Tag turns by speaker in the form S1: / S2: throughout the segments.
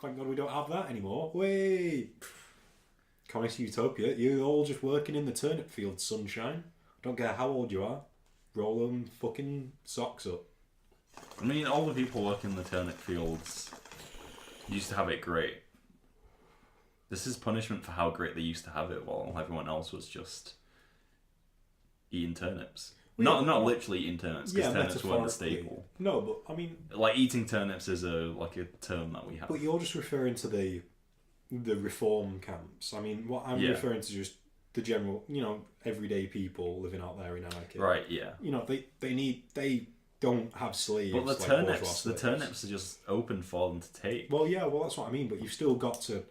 S1: Thank God we don't have that anymore. Wait. Communist utopia. You're all just working in the turnip field, sunshine. Don't care how old you are. Roll them fucking socks up.
S2: I mean, all the people working in the turnip fields used to have it great. This is punishment for how great they used to have it while everyone else was just eating turnips.
S1: Well,
S2: not literally eating turnips, because turnips weren't a staple.
S1: No, but I mean...
S2: Like, eating turnips is a term that we have.
S1: But you're just referring to the reform camps. I mean, what I'm referring to just the general, everyday people living out there in anarchy.
S2: Right, yeah.
S1: They don't have slaves.
S2: But the turnips are just open for them to take.
S1: Well, yeah, that's what I mean, but you've still got to...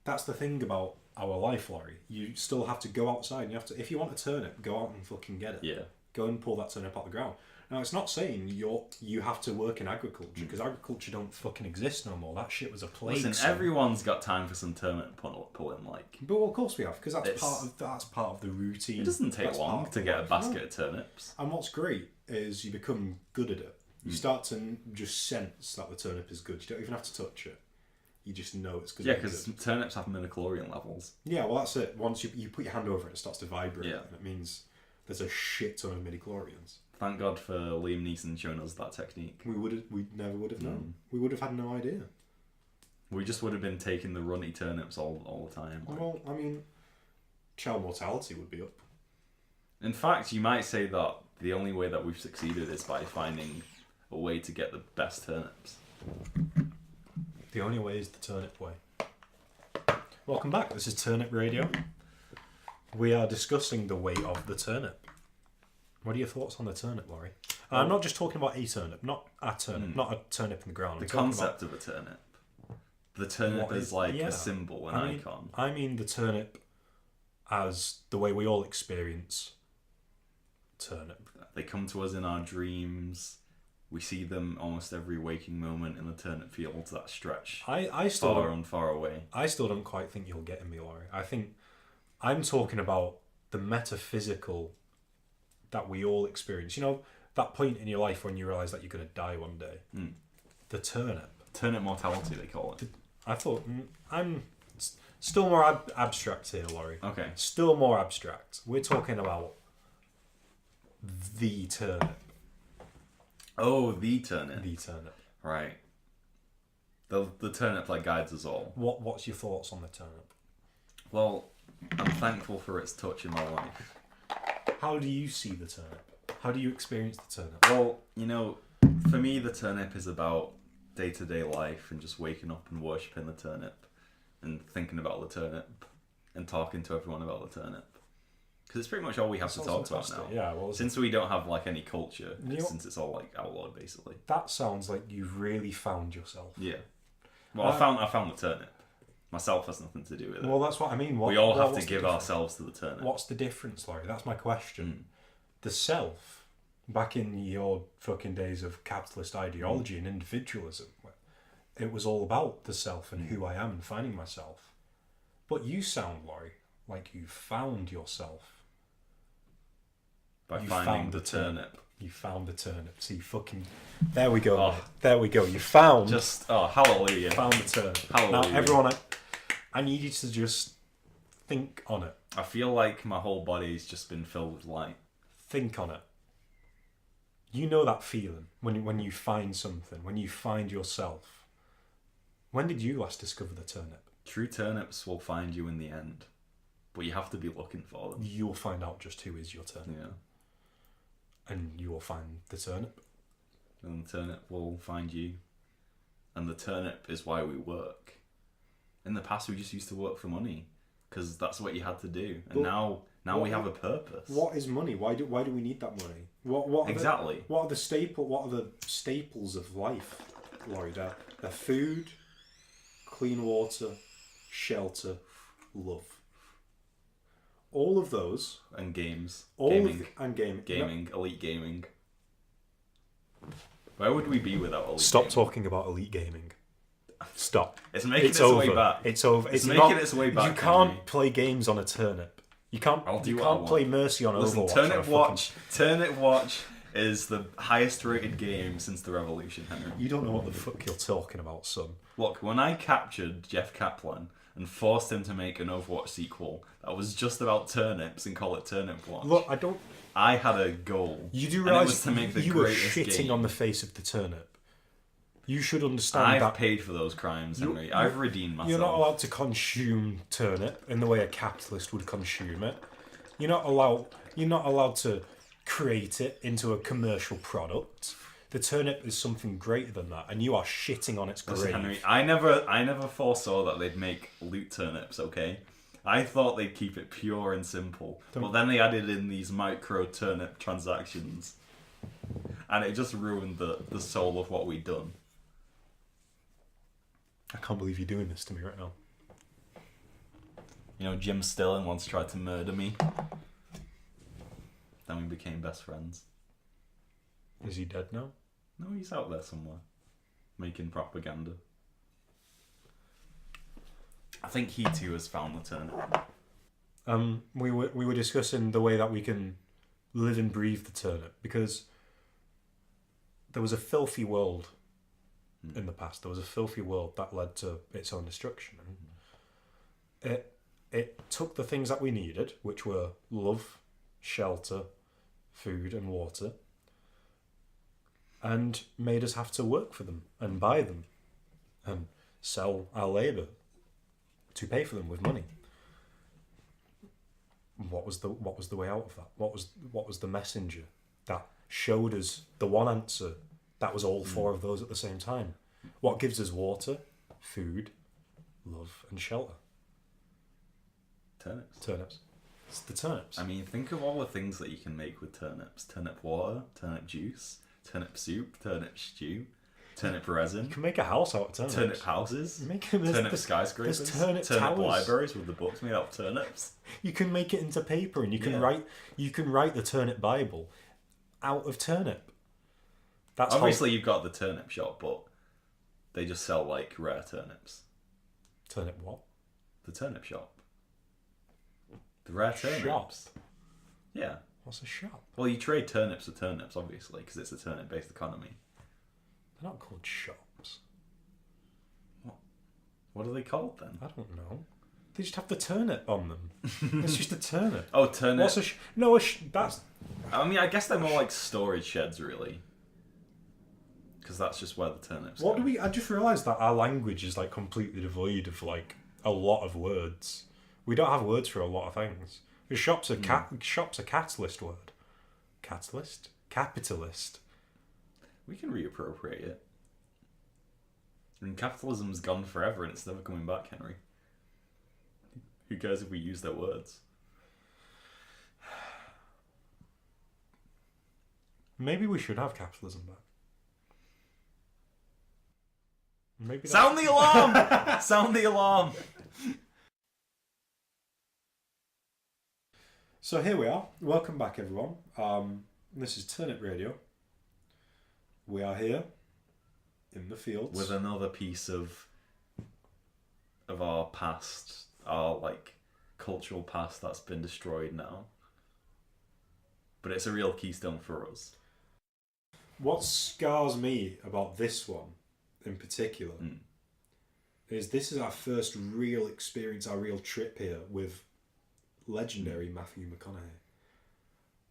S1: That's the thing about our life, Laurie. You still have to go outside. And you have to, if you want a turnip, go out and fucking get it.
S2: Yeah.
S1: Go and pull that turnip out the ground. Now, it's not saying you have to work in agriculture, because agriculture don't fucking exist no more. That shit was a plague.
S2: Listen, everyone's got time for some turnip pulling, like.
S1: But well, of course we have, because that's part of the routine.
S2: It doesn't take long to get a basket of turnips.
S1: And what's great is you become good at it. You start to just sense that the turnip is good. You don't even have to touch it. You just know it's good.
S2: Yeah, because turnips have midichlorian levels.
S1: Yeah, well, that's it. Once you put your hand over it, it starts to vibrate.
S2: Yeah.
S1: And it means there's a shit ton of midichlorians.
S2: Thank God for Liam Neeson showing us that technique.
S1: We never would have known. We would have had no idea.
S2: We just would have been taking the runny turnips all the time. Like.
S1: Well, I mean, child mortality would be up.
S2: In fact, you might say that the only way that we've succeeded is by finding a way to get the best turnips.
S1: The only way is the turnip way. Welcome back. This is Turnip Radio. We are discussing the way of the turnip. What are your thoughts on the turnip, Laurie? I'm not just talking about a turnip, not a turnip, not a turnip in the ground.
S2: The concept of a turnip. The turnip is like a symbol, an icon.
S1: I mean the turnip as the way we all experience turnip.
S2: They come to us in our dreams. We see them almost every waking moment in the turnip fields that stretch far and far away.
S1: I still don't quite think you're getting me, Laurie. I think I'm talking about the metaphysical that we all experience. That point in your life when you realise that you're going to die one day. The turnip.
S2: Turnip mortality, they call it.
S1: I thought, I'm still more abstract here, Laurie.
S2: Okay.
S1: Still more abstract. We're talking about the turnip.
S2: Oh, the turnip.
S1: The turnip.
S2: Right. The turnip that guides us all.
S1: What's your thoughts on the turnip?
S2: Well, I'm thankful for its touch in my life.
S1: How do you see the turnip? How do you experience the turnip?
S2: Well, for me, the turnip is about day-to-day life and just waking up and worshipping the turnip and thinking about the turnip and talking to everyone about the turnip. Because it's pretty much all we have to talk about now.
S1: Yeah, well,
S2: since we don't have any culture, since it's all outlawed basically.
S1: That sounds like you've really found yourself.
S2: Yeah. Well, I found the turnip. Myself has nothing to do with it.
S1: Well, that's what I mean.
S2: We all have to give ourselves to the turnip.
S1: What's the difference, Laurie? That's my question. The self, back in your fucking days of capitalist ideology and individualism, it was all about the self and who I am and finding myself. But you sound, Laurie, like you found yourself.
S2: By finding the turnip.
S1: You found the turnip. See, fucking... There we go. Oh. There we go. You found...
S2: Hallelujah.
S1: Found the turnip.
S2: Hallelujah.
S1: Now, everyone, I need you to just think on it.
S2: I feel like my whole body's just been filled with light.
S1: Think on it. You know that feeling when you find something, when you find yourself. When did you last discover the turnip?
S2: True turnips will find you in the end, but you have to be looking for them.
S1: You'll find out just who is your turnip.
S2: Yeah.
S1: And you will find the turnip.
S2: And the turnip will find you. And the turnip is why we work. In the past, we just used to work for money because that's what you had to do. And now we have a purpose.
S1: What is money? Why do we need that money? What
S2: exactly?
S1: What are the staples of life, Laurie? They're food, clean water, shelter, love. All of those.
S2: And games.
S1: Gaming.
S2: Gaming. Elite gaming. Where would we be without elite
S1: Stop
S2: gaming?
S1: Talking about elite gaming. Stop.
S2: It's making its way back.
S1: It's over.
S2: It's making its way back.
S1: You can't play games on a turnip. You can't play Mercy on Overwatch.
S2: Turnip Watch is the highest rated game since the Revolution, Henry.
S1: You don't know what the fuck you're talking about, son.
S2: Look, when I captured Jeff Kaplan and forced him to make an Overwatch sequel that was just about turnips and call it Turnip Watch,
S1: Look,
S2: I had a goal.
S1: You do
S2: and it
S1: realise
S2: was to make the
S1: you were
S2: greatest
S1: shitting
S2: game.
S1: on the face of the turnip. You should understand
S2: I've
S1: that
S2: paid for those crimes, Henry. I've redeemed myself.
S1: you're not allowed to consume turnip in the way a capitalist would consume it. You're not allowed to create it into a commercial product. The turnip is something greater than that, and you are shitting on its grave.
S2: Listen, Henry, I never foresaw that they'd make loot turnips, okay? I thought they'd keep it pure and simple. But then they added in these micro turnip transactions. And it just ruined the soul of what we'd done.
S1: I can't believe you're doing this to me right now.
S2: You know, Jim Stilling once tried to murder me. Then we became best friends.
S1: Is he dead now?
S2: No, he's out there somewhere. Making propaganda. I think he too has found the turnip.
S1: We were discussing the way that we can live and breathe the turnip, because there was a filthy world in the past. There was a filthy world that led to its own destruction. It took the things that we needed, which were love, shelter, food and water, and made us have to work for them and buy them and sell our labour to pay for them with money. What was the way out of that? What was the messenger that showed us the one answer that was all four of those at the same time? What gives us water, food, love and shelter? Turnips. It's the turnips.
S2: I mean, think of all the things that you can make with turnips. Turnip water, turnip juice, turnip soup, turnip stew, turnip resin.
S1: You can make a house out of turnips.
S2: Turnip houses,
S1: turnip
S2: skyscrapers,
S1: turnip towers.
S2: libraries with the books made out of turnips.
S1: You can make it into paper, and you can write the turnip Bible out of turnip. That's
S2: obviously you've got the turnip shop, but they just sell like rare turnips.
S1: Turnip what?
S2: The turnip shop. The rare turnips.
S1: Shop?
S2: Yeah.
S1: What's a shop?
S2: Well, you trade turnips for turnips, obviously, because it's a turnip-based economy.
S1: They're not called shops.
S2: What are they called then?
S1: I don't know. They just have the turnip on them. It's just a turnip.
S2: Oh, turnip.
S1: What's that's...
S2: I mean, I guess they're more like storage sheds, really. Because that's just where the turnips go.
S1: I just realised that our language is like completely devoid of like a lot of words. We don't have words for a lot of things. Because shop's a catalyst word. Catalyst? Capitalist.
S2: We can reappropriate it. I mean, capitalism's gone forever and it's never coming back, Henry. Who cares if we use their words?
S1: Maybe we should have capitalism back. Maybe
S2: Sound the alarm! Sound the alarm!
S1: So here we are. Welcome back, everyone. This is Turnip Radio. We are here in the fields
S2: with another piece of our past, our like cultural past that's been destroyed now. But it's a real keystone for us.
S1: What scars me about this one in particular is this is our first real experience, our real trip here with legendary Matthew McConaughey.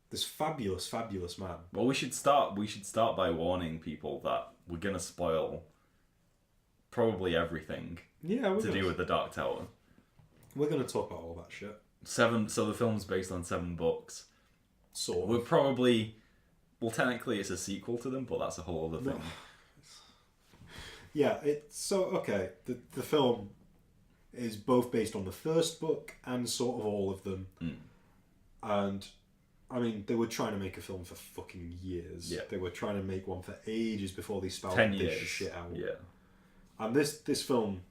S1: This fabulous, fabulous man.
S2: Well, we should start by warning people that we're gonna spoil probably everything to do with the Dark Tower.
S1: We're gonna talk about all that shit.
S2: So the film's based on 7 books.
S1: Sort of.
S2: We're probably, well, technically it's a sequel to them, but that's a whole other thing.
S1: Yeah, the film is both based on the first book and sort of all of them. And I mean, they were trying to make a film for fucking years.
S2: Yeah.
S1: They were trying to make one for ages before they spelled
S2: 10
S1: this
S2: years.
S1: shit out.
S2: Yeah.
S1: And this film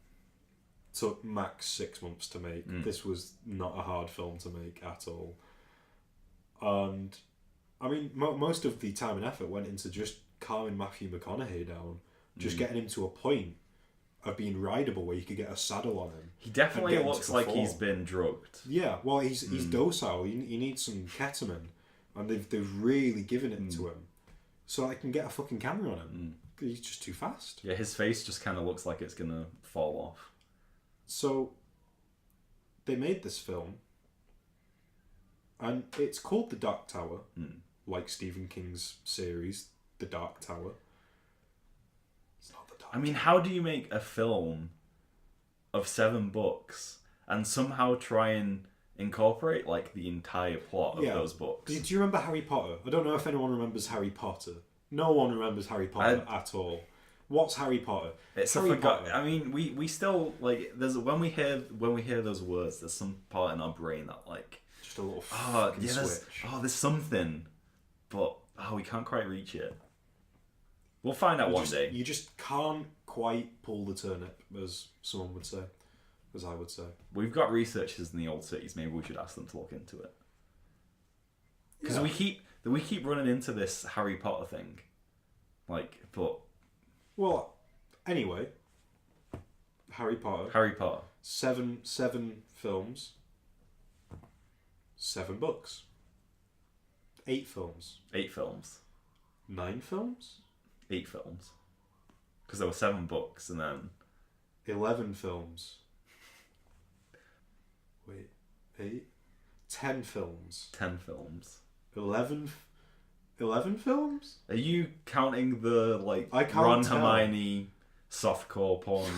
S1: took max 6 months to make. This was not a hard film to make at all. And I mean, most of the time and effort went into just calming Matthew McConaughey down, just getting him to a point of being rideable where you could get a saddle on him.
S2: He definitely looks like he's been drugged.
S1: Yeah, well, he's docile. He needs some ketamine, and they've really given it to him. so I can get a fucking camera on him. He's just too fast.
S2: Yeah, his face just kind of looks like it's gonna fall off.
S1: So they made this film, and it's called The Dark Tower, like Stephen King's series, The Dark Tower. It's not The Dark
S2: I mean, how do you make a film of 7 books and somehow try and incorporate like the entire plot of those books?
S1: Do you remember Harry Potter? I don't know if anyone remembers Harry Potter. No one remembers Harry Potter at all. What's Harry Potter?
S2: It's
S1: Harry
S2: a forgot.
S1: Potter.
S2: I mean, we still like. There's when we hear those words, there's some part in our brain that like
S1: just a little fucking switch.
S2: There's something, but we can't quite reach it. We'll find out one day.
S1: You just can't quite pull the turnip, as someone would say, as I would say.
S2: We've got researchers in the old cities. Maybe we should ask them to look into it. Because we keep running into this Harry Potter thing,
S1: Well, anyway, Harry Potter. 7 films, 7 books, 8 films.
S2: 8 films.
S1: 9 films.
S2: 8 films. Because there were 7 books and then
S1: 11 films. Wait, 8, 10 films.
S2: 10 films.
S1: 11 films?
S2: Are you counting the Ron Hermione softcore porn?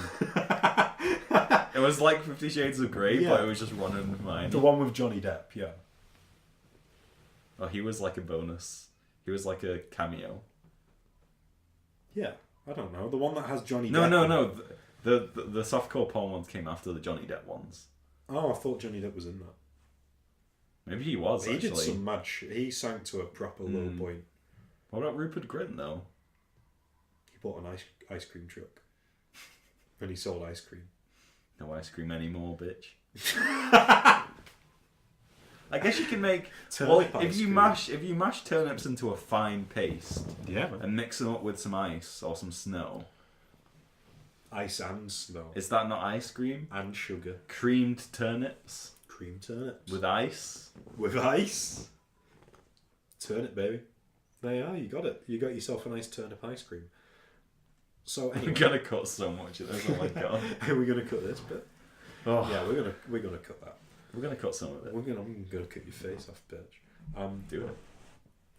S2: It was like 50 Shades of Grey, but it was just Ron and Hermione.
S1: The one with Johnny Depp, yeah.
S2: Oh, he was like a bonus. He was like a cameo.
S1: Yeah, I don't know. The one that has Johnny
S2: No,
S1: Depp.
S2: No. The softcore porn ones came after the Johnny Depp ones.
S1: Oh, I thought Johnny Depp was in that.
S2: Maybe he was,
S1: He
S2: actually.
S1: did some mad shit. He sank to a proper low point.
S2: What about Rupert Grint, though?
S1: He bought an ice cream truck. And he sold ice cream.
S2: No ice cream anymore, bitch. I guess you can make... if you mash turnips into a fine paste...
S1: Yeah, man.
S2: And mix them up with some ice or some snow...
S1: Ice and snow.
S2: Is that not ice cream?
S1: And sugar.
S2: Creamed turnips?
S1: Cream turnips.
S2: With ice?
S1: With ice. Turnip, baby. There you are, you got it. You got yourself a nice turnip ice cream. So anyway.
S2: We're gonna cut so much of this, oh my god.
S1: Are we gonna cut this bit?
S2: Oh.
S1: Yeah, we're gonna cut that.
S2: We're gonna cut some of it.
S1: I'm gonna cut your face off, bitch.
S2: Do it.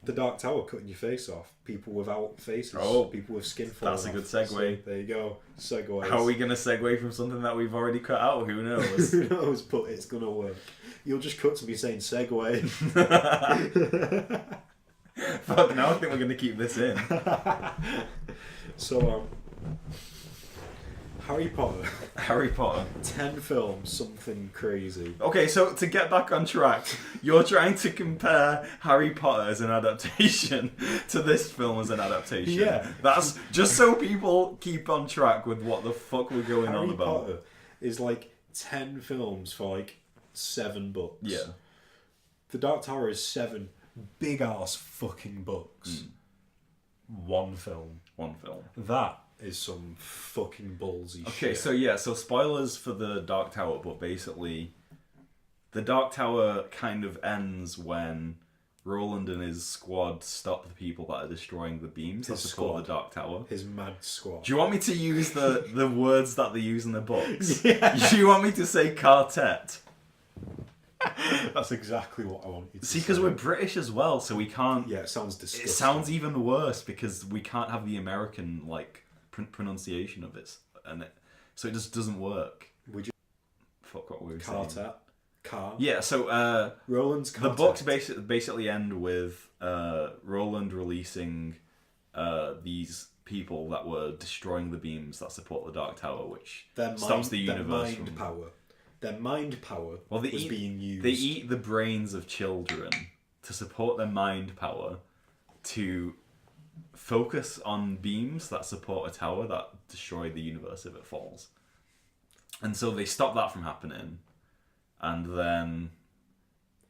S1: The Dark Tower, cutting your face off. People without faces.
S2: Oh,
S1: people with skin falling
S2: that's a
S1: off.
S2: good segue.
S1: So, there you go. Segue.
S2: How are we gonna segue from something that we've already cut out? Who knows?
S1: Who knows? But it's gonna work. You'll just cut to me saying segue.
S2: Fuck, now I think we're gonna keep this in.
S1: So, Harry Potter.
S2: Harry Potter.
S1: 10 films, something crazy.
S2: Okay, so to get back on track, you're trying to compare Harry Potter as an adaptation to this film as an adaptation.
S1: Yeah.
S2: That's just so people keep on track with what the fuck we're going on about.
S1: Harry Potter is like 10 films for like 7 books.
S2: Yeah.
S1: The Dark Tower is 7 big ass fucking books. 1 film. That is some fucking ballsy shit.
S2: Okay, so spoilers for the Dark Tower, but basically the Dark Tower kind of ends when Roland and his squad stop the people that are destroying the beams that support the Dark Tower.
S1: His mad squad.
S2: Do you want me to use the words that they use in the books?
S1: Yeah.
S2: Do you want me to say quartet?
S1: That's exactly what I want you to
S2: See,
S1: say.
S2: because we're British as well, so we can't...
S1: Yeah, it sounds disgusting.
S2: It sounds even worse because we can't have the American, pronunciation of it. So it just doesn't work.
S1: Would you...
S2: Fuck, what were we
S1: Quartet.
S2: saying?
S1: Car.
S2: Yeah, so...
S1: Roland's
S2: the
S1: quartet.
S2: books basically end with Roland releasing these people that were destroying the beams that support the Dark Tower, which stops the universe from...
S1: Their mind power was being used.
S2: They eat the brains of children to support their mind power to focus on beams that support a tower that destroy the universe if it falls. And so they stop that from happening. And then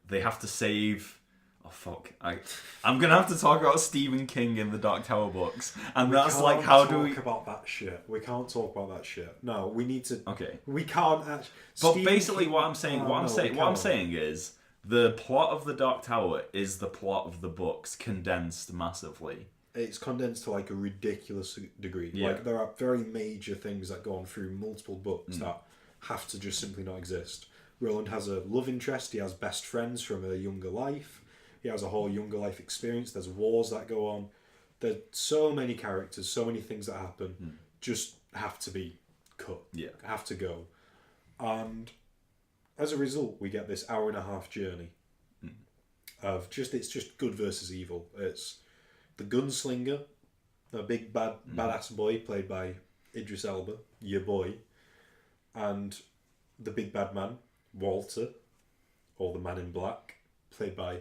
S2: they have to save... Oh, fuck. I'm going to have to talk about Stephen King in the Dark Tower books. And that's like, how do we...
S1: talk about that shit. We can't talk about that shit. No, we need to...
S2: Okay.
S1: We can't actually...
S2: But
S1: Stephen
S2: basically
S1: King...
S2: what I'm saying is the plot of the Dark Tower is the plot of the books condensed massively.
S1: it's condensed to like a ridiculous degree.
S2: Yeah.
S1: Like there are very major things that go on through multiple books that have to just simply not exist. Roland has a love interest. He has best friends from a younger life. He has a whole younger life experience. There's wars that go on. There's so many characters, so many things that happen. Just have to be cut.
S2: Yeah.
S1: Have to go. And as a result, we get this hour-and-a-half journey of it's just good versus evil. It's the gunslinger, a big badass boy played by Idris Elba, your boy, and the big bad man, Walter, or the Man in Black, played by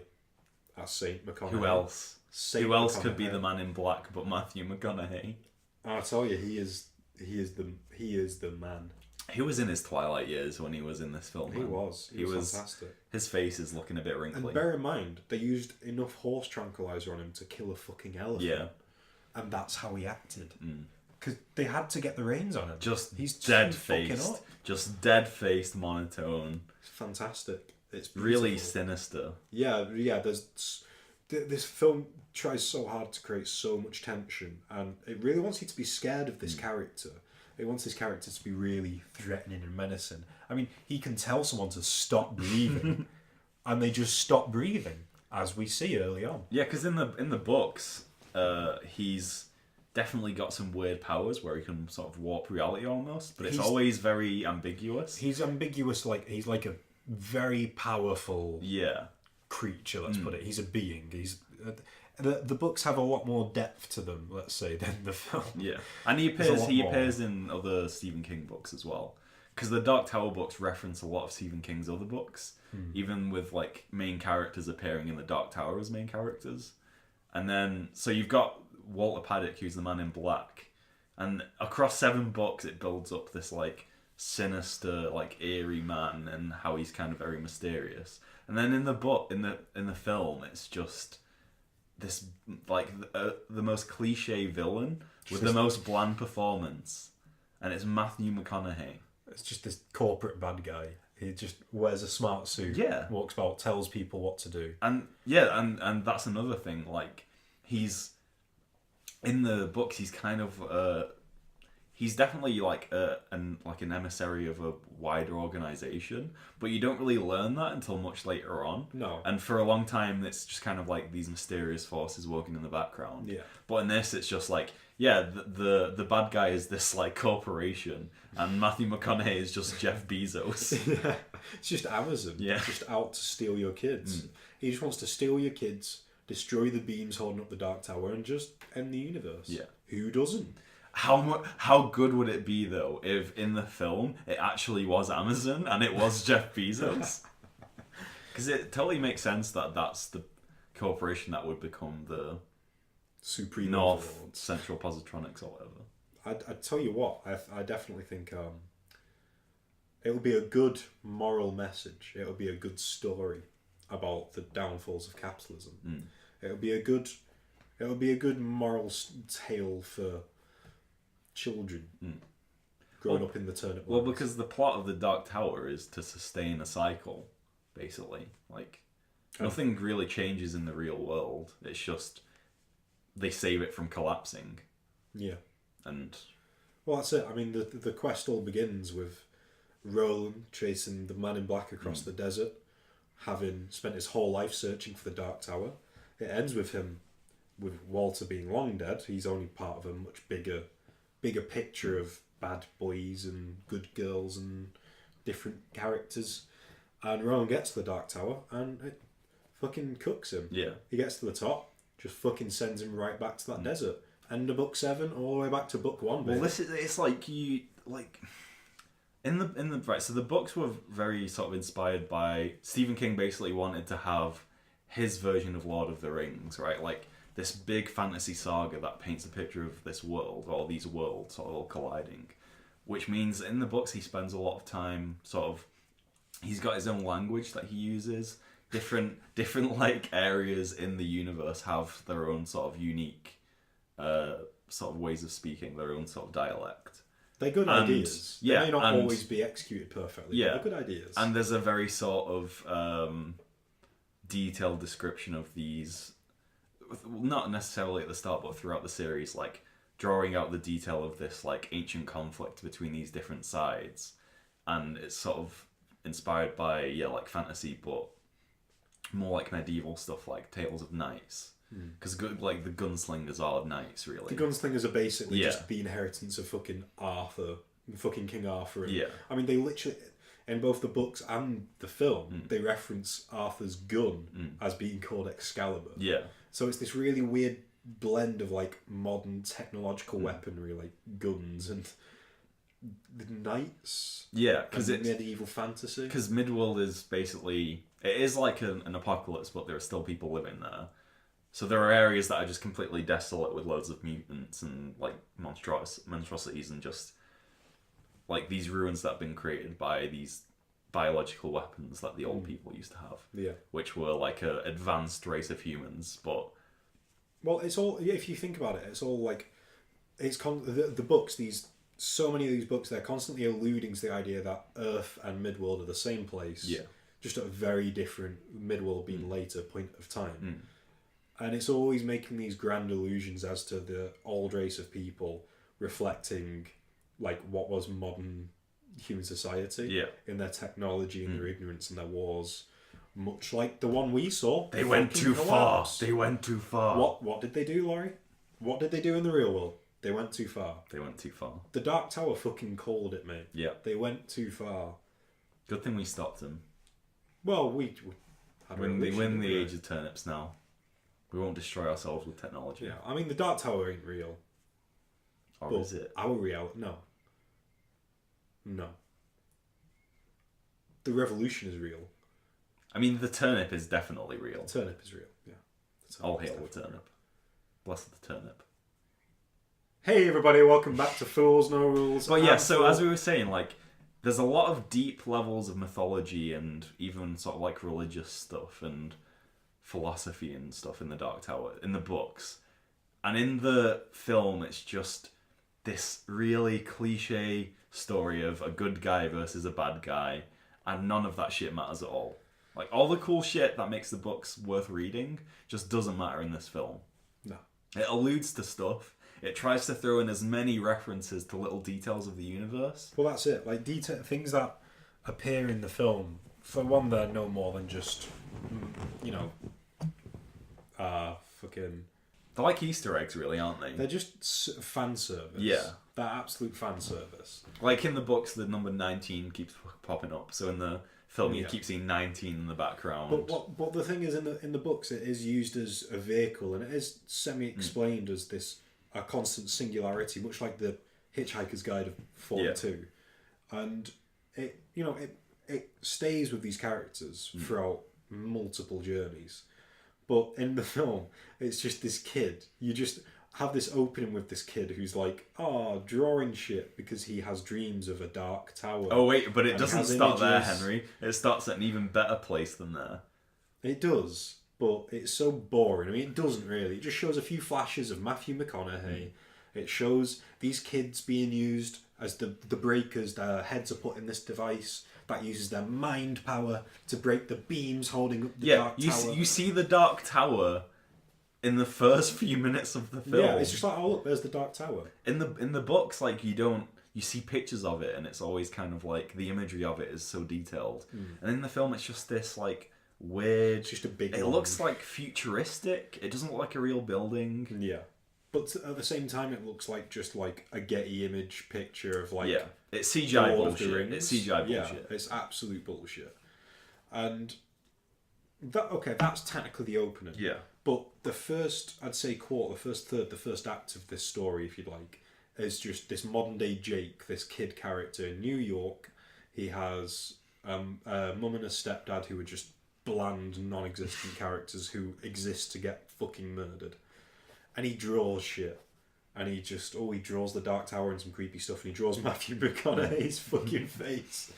S1: Saint McConaughey.
S2: Who else?
S1: Saint
S2: Who else
S1: McConaughey.
S2: could be the Man in Black but Matthew McConaughey?
S1: I tell you, he is the man.
S2: He was in his twilight years when he was in this film.
S1: He
S2: man.
S1: was fantastic.
S2: His face is looking a bit wrinkly.
S1: And bear in mind, they used enough horse tranquilizer on him to kill a fucking elephant.
S2: Yeah.
S1: And that's how he acted. Because they had to get the reins on him. He's
S2: dead
S1: too fucking
S2: faced.
S1: up.
S2: Just dead faced, monotone.
S1: It's fantastic. It's beautiful.
S2: Really sinister.
S1: Yeah. This film tries so hard to create so much tension, and it really wants you to be scared of this character. It wants this character to be really threatening and menacing. I mean, he can tell someone to stop breathing, and they just stop breathing, as we see early on.
S2: Yeah, because in the books, he's definitely got some weird powers where he can sort of warp reality almost, but it's always very ambiguous.
S1: He's ambiguous, like he's like a very powerful creature. Let's put it. He's a being. He's the books have a lot more depth to them, let's say, than the film.
S2: Yeah, and he appears in other Stephen King books as well, because the Dark Tower books reference a lot of Stephen King's other books, even with like main characters appearing in the Dark Tower as main characters. And then so you've got Walter Paddock, who's the Man in Black, and across 7 books it builds up this like sinister, like eerie man, and how he's kind of very mysterious. And then in the book, in the film, it's just this like the most cliche villain with the most bland performance, and it's Matthew McConaughey.
S1: It's just this corporate bad guy. He just wears a smart suit, walks about, tells people what to do.
S2: And and that's another thing. Like he's in the books, he's kind of he's definitely like an emissary of a wider organization, but you don't really learn that until much later on.
S1: No.
S2: And for a long time, it's just kind of like these mysterious forces working in the background.
S1: Yeah.
S2: But in this, it's just like, the bad guy is this like corporation, and Matthew McConaughey is just Jeff Bezos.
S1: Yeah. It's just Amazon.
S2: Yeah.
S1: Just out to steal your kids. He just wants to steal your kids, destroy the beams holding up the Dark Tower, and just end the universe.
S2: Yeah.
S1: Who doesn't?
S2: How good would it be though if in the film it actually was Amazon and it was Jeff Bezos? Because it totally makes sense that that's the corporation that would become the
S1: Supreme
S2: North
S1: overlords.
S2: Central Positronics or whatever.
S1: I tell you what, I definitely think it would be a good moral message. It would be a good story about the downfalls of capitalism. It would be a good moral tale for children growing up in the Turnip.
S2: Well, because the plot of the Dark Tower is to sustain a cycle, basically. Like nothing really changes in the real world. It's just they save it from collapsing.
S1: Yeah.
S2: And
S1: well, that's it. I mean, the quest all begins with Roland chasing the Man in Black across the desert, having spent his whole life searching for the Dark Tower. It ends with him, with Walter being long dead. He's only part of a much bigger picture of bad boys and good girls and different characters. And Roland gets to the Dark Tower and it fucking cooks him.
S2: yeah,
S1: He gets to the top, just fucking sends him right back to that desert. End of book 7, all the way back to book 1.
S2: well, it's like you like in the right. So the books were very sort of inspired by Stephen King. Basically, wanted to have his version of Lord of the Rings, right? Like this big fantasy saga that paints a picture of this world, or these worlds sort of all colliding. Which means in the books he spends a lot of time sort of. He's got his own language that he uses. Different like areas in the universe have their own sort of unique sort of ways of speaking, their own sort of dialect.
S1: They're good ideas.
S2: Yeah,
S1: they may not always be executed perfectly,
S2: yeah,
S1: but they're good ideas.
S2: And there's a very sort of detailed description of these not necessarily at the start, but throughout the series, like drawing out the detail of this like ancient conflict between these different sides, and it's sort of inspired by like fantasy, but more like medieval stuff, like Tales of Knights. Because like the gunslingers are knights, really.
S1: The gunslingers are basically just the inheritance of fucking Arthur, fucking King Arthur. And, I mean, they literally, in both the books and the film, they reference Arthur's gun as being called Excalibur.
S2: Yeah.
S1: So it's this really weird blend of like modern technological weaponry, like guns and the knights.
S2: Yeah, because it's
S1: medieval fantasy.
S2: Because Midworld is basically, it is like an apocalypse, but there are still people living there. So there are areas that are just completely desolate with loads of mutants and like monstrosities and just like these ruins that have been created by these biological weapons that the old people used to have.
S1: Yeah.
S2: Which were like an advanced race of humans, but...
S1: Well, it's all, if you think about it, it's all like, the books, so many of these books, they're constantly alluding to the idea that Earth and Midworld are the same place.
S2: Yeah.
S1: Just at a very different, Midworld being later point of time. And it's always making these grand allusions as to the old race of people reflecting like what was modern human society in their technology and their ignorance and their wars, much like the one we saw.
S2: They went too far. They went too far.
S1: What did they do, Laurie? What did they do in the real world? They went too far.
S2: They went too far.
S1: The Dark Tower fucking called it, mate.
S2: Yeah.
S1: They went too far.
S2: Good thing we stopped them.
S1: Well, we
S2: when they win the age of turnips now. We won't destroy ourselves with technology.
S1: Yeah, I mean, the Dark Tower ain't real.
S2: Or is it?
S1: Our reality... No. The revolution is real.
S2: I mean, the turnip is definitely real.
S1: The turnip is real, yeah.
S2: All hail the turnip. Bless the turnip.
S1: Hey everybody, welcome back to Fools No Rules.
S2: But yeah, so as we were saying, like, there's a lot of deep levels of mythology and even sort of like religious stuff and philosophy and stuff in the Dark Tower, in the books. And in the film, it's just this really cliche story of a good guy versus a bad guy, and none of that shit matters at all. Like, all the cool shit that makes the books worth reading just doesn't matter in this film.
S1: No.
S2: It alludes to stuff. It tries to throw in as many references to little details of the universe.
S1: Well, that's it. Like, things that appear in the film, for one, they're no more than just, fucking...
S2: They're like Easter eggs, really, aren't they?
S1: They're just fan service.
S2: Yeah.
S1: They're absolute fan service.
S2: Like in the books, the number 19 keeps popping up. So in the film, you keep seeing 19 in the background.
S1: But the thing is, in the books, it is used as a vehicle, and it is semi-explained as a constant singularity, much like the Hitchhiker's Guide of 42. Yeah. And it stays with these characters throughout multiple journeys. But in the film, it's just this kid. You just have this opening with this kid who's like, drawing shit because he has dreams of a dark tower.
S2: Oh wait, but it doesn't start there, Henry. It starts at an even better place than there.
S1: It does, but it's so boring. I mean, it doesn't really. It just shows a few flashes of Matthew McConaughey. It shows these kids being used as the breakers. Their heads are put in this device that uses their mind power to break the beams holding up the dark tower.
S2: You see the dark tower in the first few minutes of the film.
S1: Yeah, it's just like, oh look, there's the dark tower.
S2: In the books, like you see pictures of it, and it's always kind of like the imagery of it is so detailed. And in the film, it's just this like weird.
S1: It's just a big.
S2: It looks like futuristic. It doesn't look like a real building.
S1: Yeah. But at the same time, it looks like just like a Getty image picture of like...
S2: Yeah, it's CGI bullshit. It's CGI bullshit.
S1: Yeah, it's absolute bullshit. And that's technically the opening.
S2: Yeah.
S1: But the first, I'd say the first third, the first act of this story, if you'd like, is just this modern day Jake, this kid character in New York. He has a mum and a stepdad who are just bland, non-existent characters who exist to get fucking murdered. And he draws shit. And he draws the Dark Tower and some creepy stuff, and he draws Matthew McConaughey's fucking face.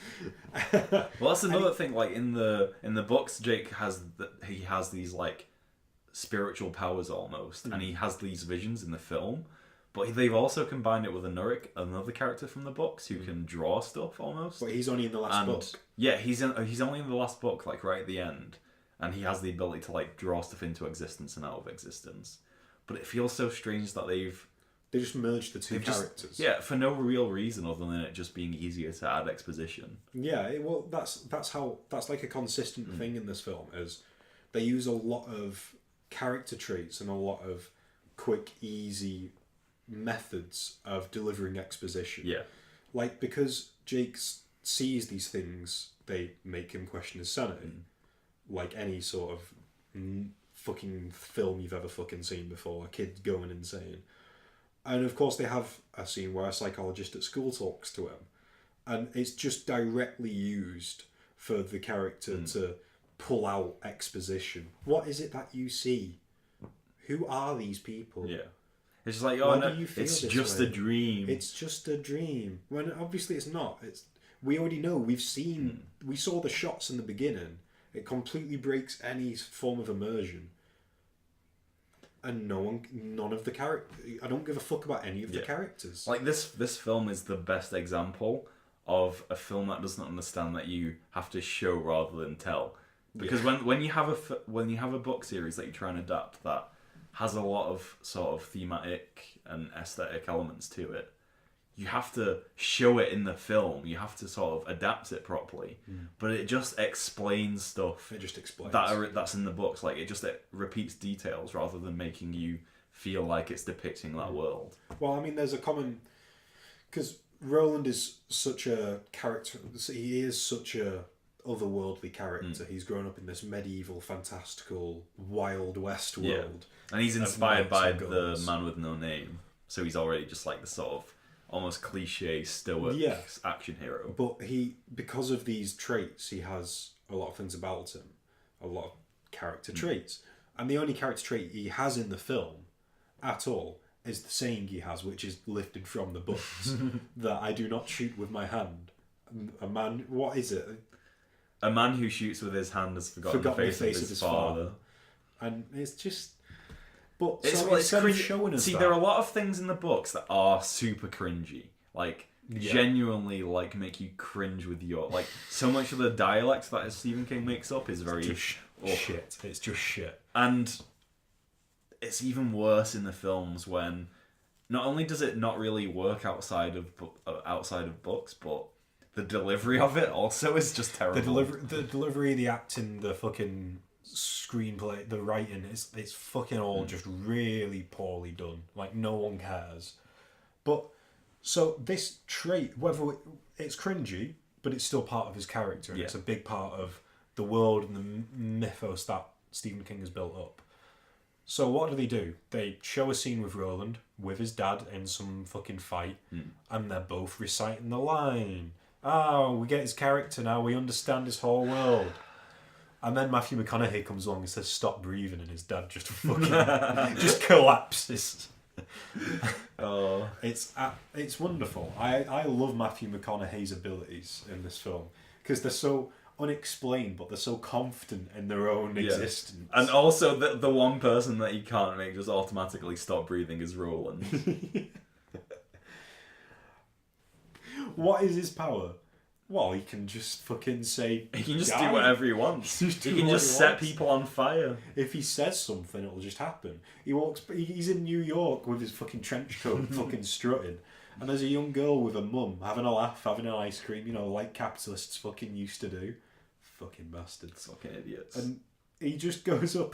S2: Well, that's another thing. Like in the books, Jake has these like spiritual powers almost, and he has these visions in the film. But they've also combined it with another character from the books who can draw stuff almost.
S1: But he's only in the last book.
S2: Yeah, he's only in the last book, like right at the end. and he has the ability to like draw stuff into existence and out of existence. But it feels so strange that they
S1: just merged the two characters.
S2: For no real reason other than it just being easier to add exposition.
S1: Yeah, well, that's like a consistent thing in this film is they use a lot of character traits and a lot of quick, easy methods of delivering exposition.
S2: Yeah.
S1: Like, because Jake sees these things, they make him question his sanity. Like any sort of fucking film you've ever fucking seen before, a kid going insane. And of course they have a scene where a psychologist at school talks to him. And it's just directly used for the character to pull out exposition. What is it that you see? Who are these people?
S2: Yeah. It's just like, oh no, it's just a dream.
S1: It's just a dream. When obviously it's not. We already know. We saw the shots in the beginning. It completely breaks any form of immersion. And none of the characters. I don't give a fuck about any of the characters.
S2: Like this film is the best example of a film that doesn't understand that you have to show rather than tell. Because when you have a book series that you try and adapt that has a lot of sort of thematic and aesthetic elements to it, you have to show it in the film. You have to sort of adapt it properly. But it just explains stuff.
S1: It just explains
S2: that's in the books. Like it repeats details rather than making you feel like it's depicting that world.
S1: Well, I mean, there's a common because Roland is such a character. He is such a otherworldly character. He's grown up in this medieval, fantastical, Wild West world.
S2: And he's inspired by the Man with No Name. So he's already just like the sort of almost cliche stoic action hero.
S1: But because of these traits, he has a lot of things about him. A lot of character traits. And the only character trait he has in the film at all is the saying he has, which is lifted from the books, that I do not shoot with my hand. A man, what is it?
S2: A man who shoots with his hand has forgotten the face of his father.
S1: And it's just... But
S2: it's showing us there are a lot of things in the books that are super cringy. Like, genuinely, like, make you cringe with your... Like, so much of the dialect that Stephen King makes up is very...
S1: shit. It's just shit.
S2: And it's even worse in the films when not only does it not really work outside of books, but the delivery of it also is just terrible.
S1: The delivery, the acting, the fucking screenplay, the writing, it's fucking all just really poorly done. Like, no one cares. But, so this trait, whether it's cringy, but it's still part of his character, and it's a big part of the world and the mythos that Stephen King has built up. So what do? They show a scene with Roland, with his dad in some fucking fight, and they're both reciting the line. Oh, we get his character now, we understand his whole world. And then Matthew McConaughey comes along and says, stop breathing, and his dad just fucking just collapses.
S2: Oh,
S1: it's wonderful. I love Matthew McConaughey's abilities in this film because they're so unexplained, but they're so confident in their own existence.
S2: And also, the one person that he can't make just automatically stop breathing is Roland.
S1: What is his power? Well, he can just fucking say...
S2: He can just do whatever he wants. He can just set people on fire.
S1: If he says something, it'll just happen. He's in New York with his fucking trench coat, fucking strutting. And there's a young girl with a mum, having a laugh, having an ice cream, like capitalists fucking used to do. Fucking bastards.
S2: Fucking idiots.
S1: And he just goes up...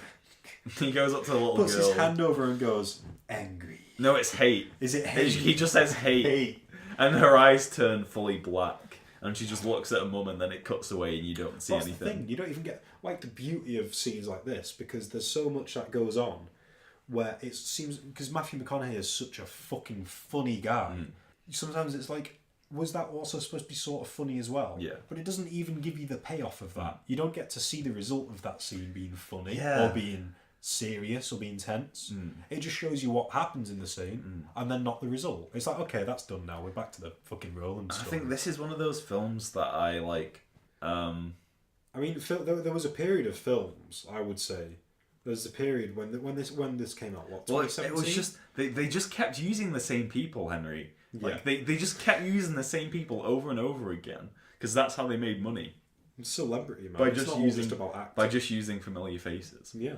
S2: He goes up to the little girl.
S1: Puts his hand over and goes, angry.
S2: No, it's hate.
S1: Is it hate?
S2: He just says hate. And her eyes turn fully black. And she just looks at her mum, and then it cuts away, and you don't see anything.
S1: That's the thing. You don't even get the beauty of scenes like this, because there's so much that goes on, where it seems because Matthew McConaughey is such a fucking funny guy. Sometimes it's like, was that also supposed to be sort of funny as well?
S2: Yeah.
S1: But it doesn't even give you the payoff of that. You don't get to see the result of that scene being funny or being serious or being tense. It just shows you what happens in the scene and then not the result. It's like, okay, that's done now. We're back to the fucking Roland story.
S2: I think this is one of those films that I like.
S1: I mean, there was a period of films, I would say. There's a period when this came out. What? 2017?
S2: It was just they just kept using the same people, Henry. Like they just kept using the same people over and over again because that's how they made money.
S1: celebrity, man.
S2: By
S1: It's
S2: just
S1: not all
S2: using
S1: just about acting.
S2: by just using familiar faces.
S1: Yeah.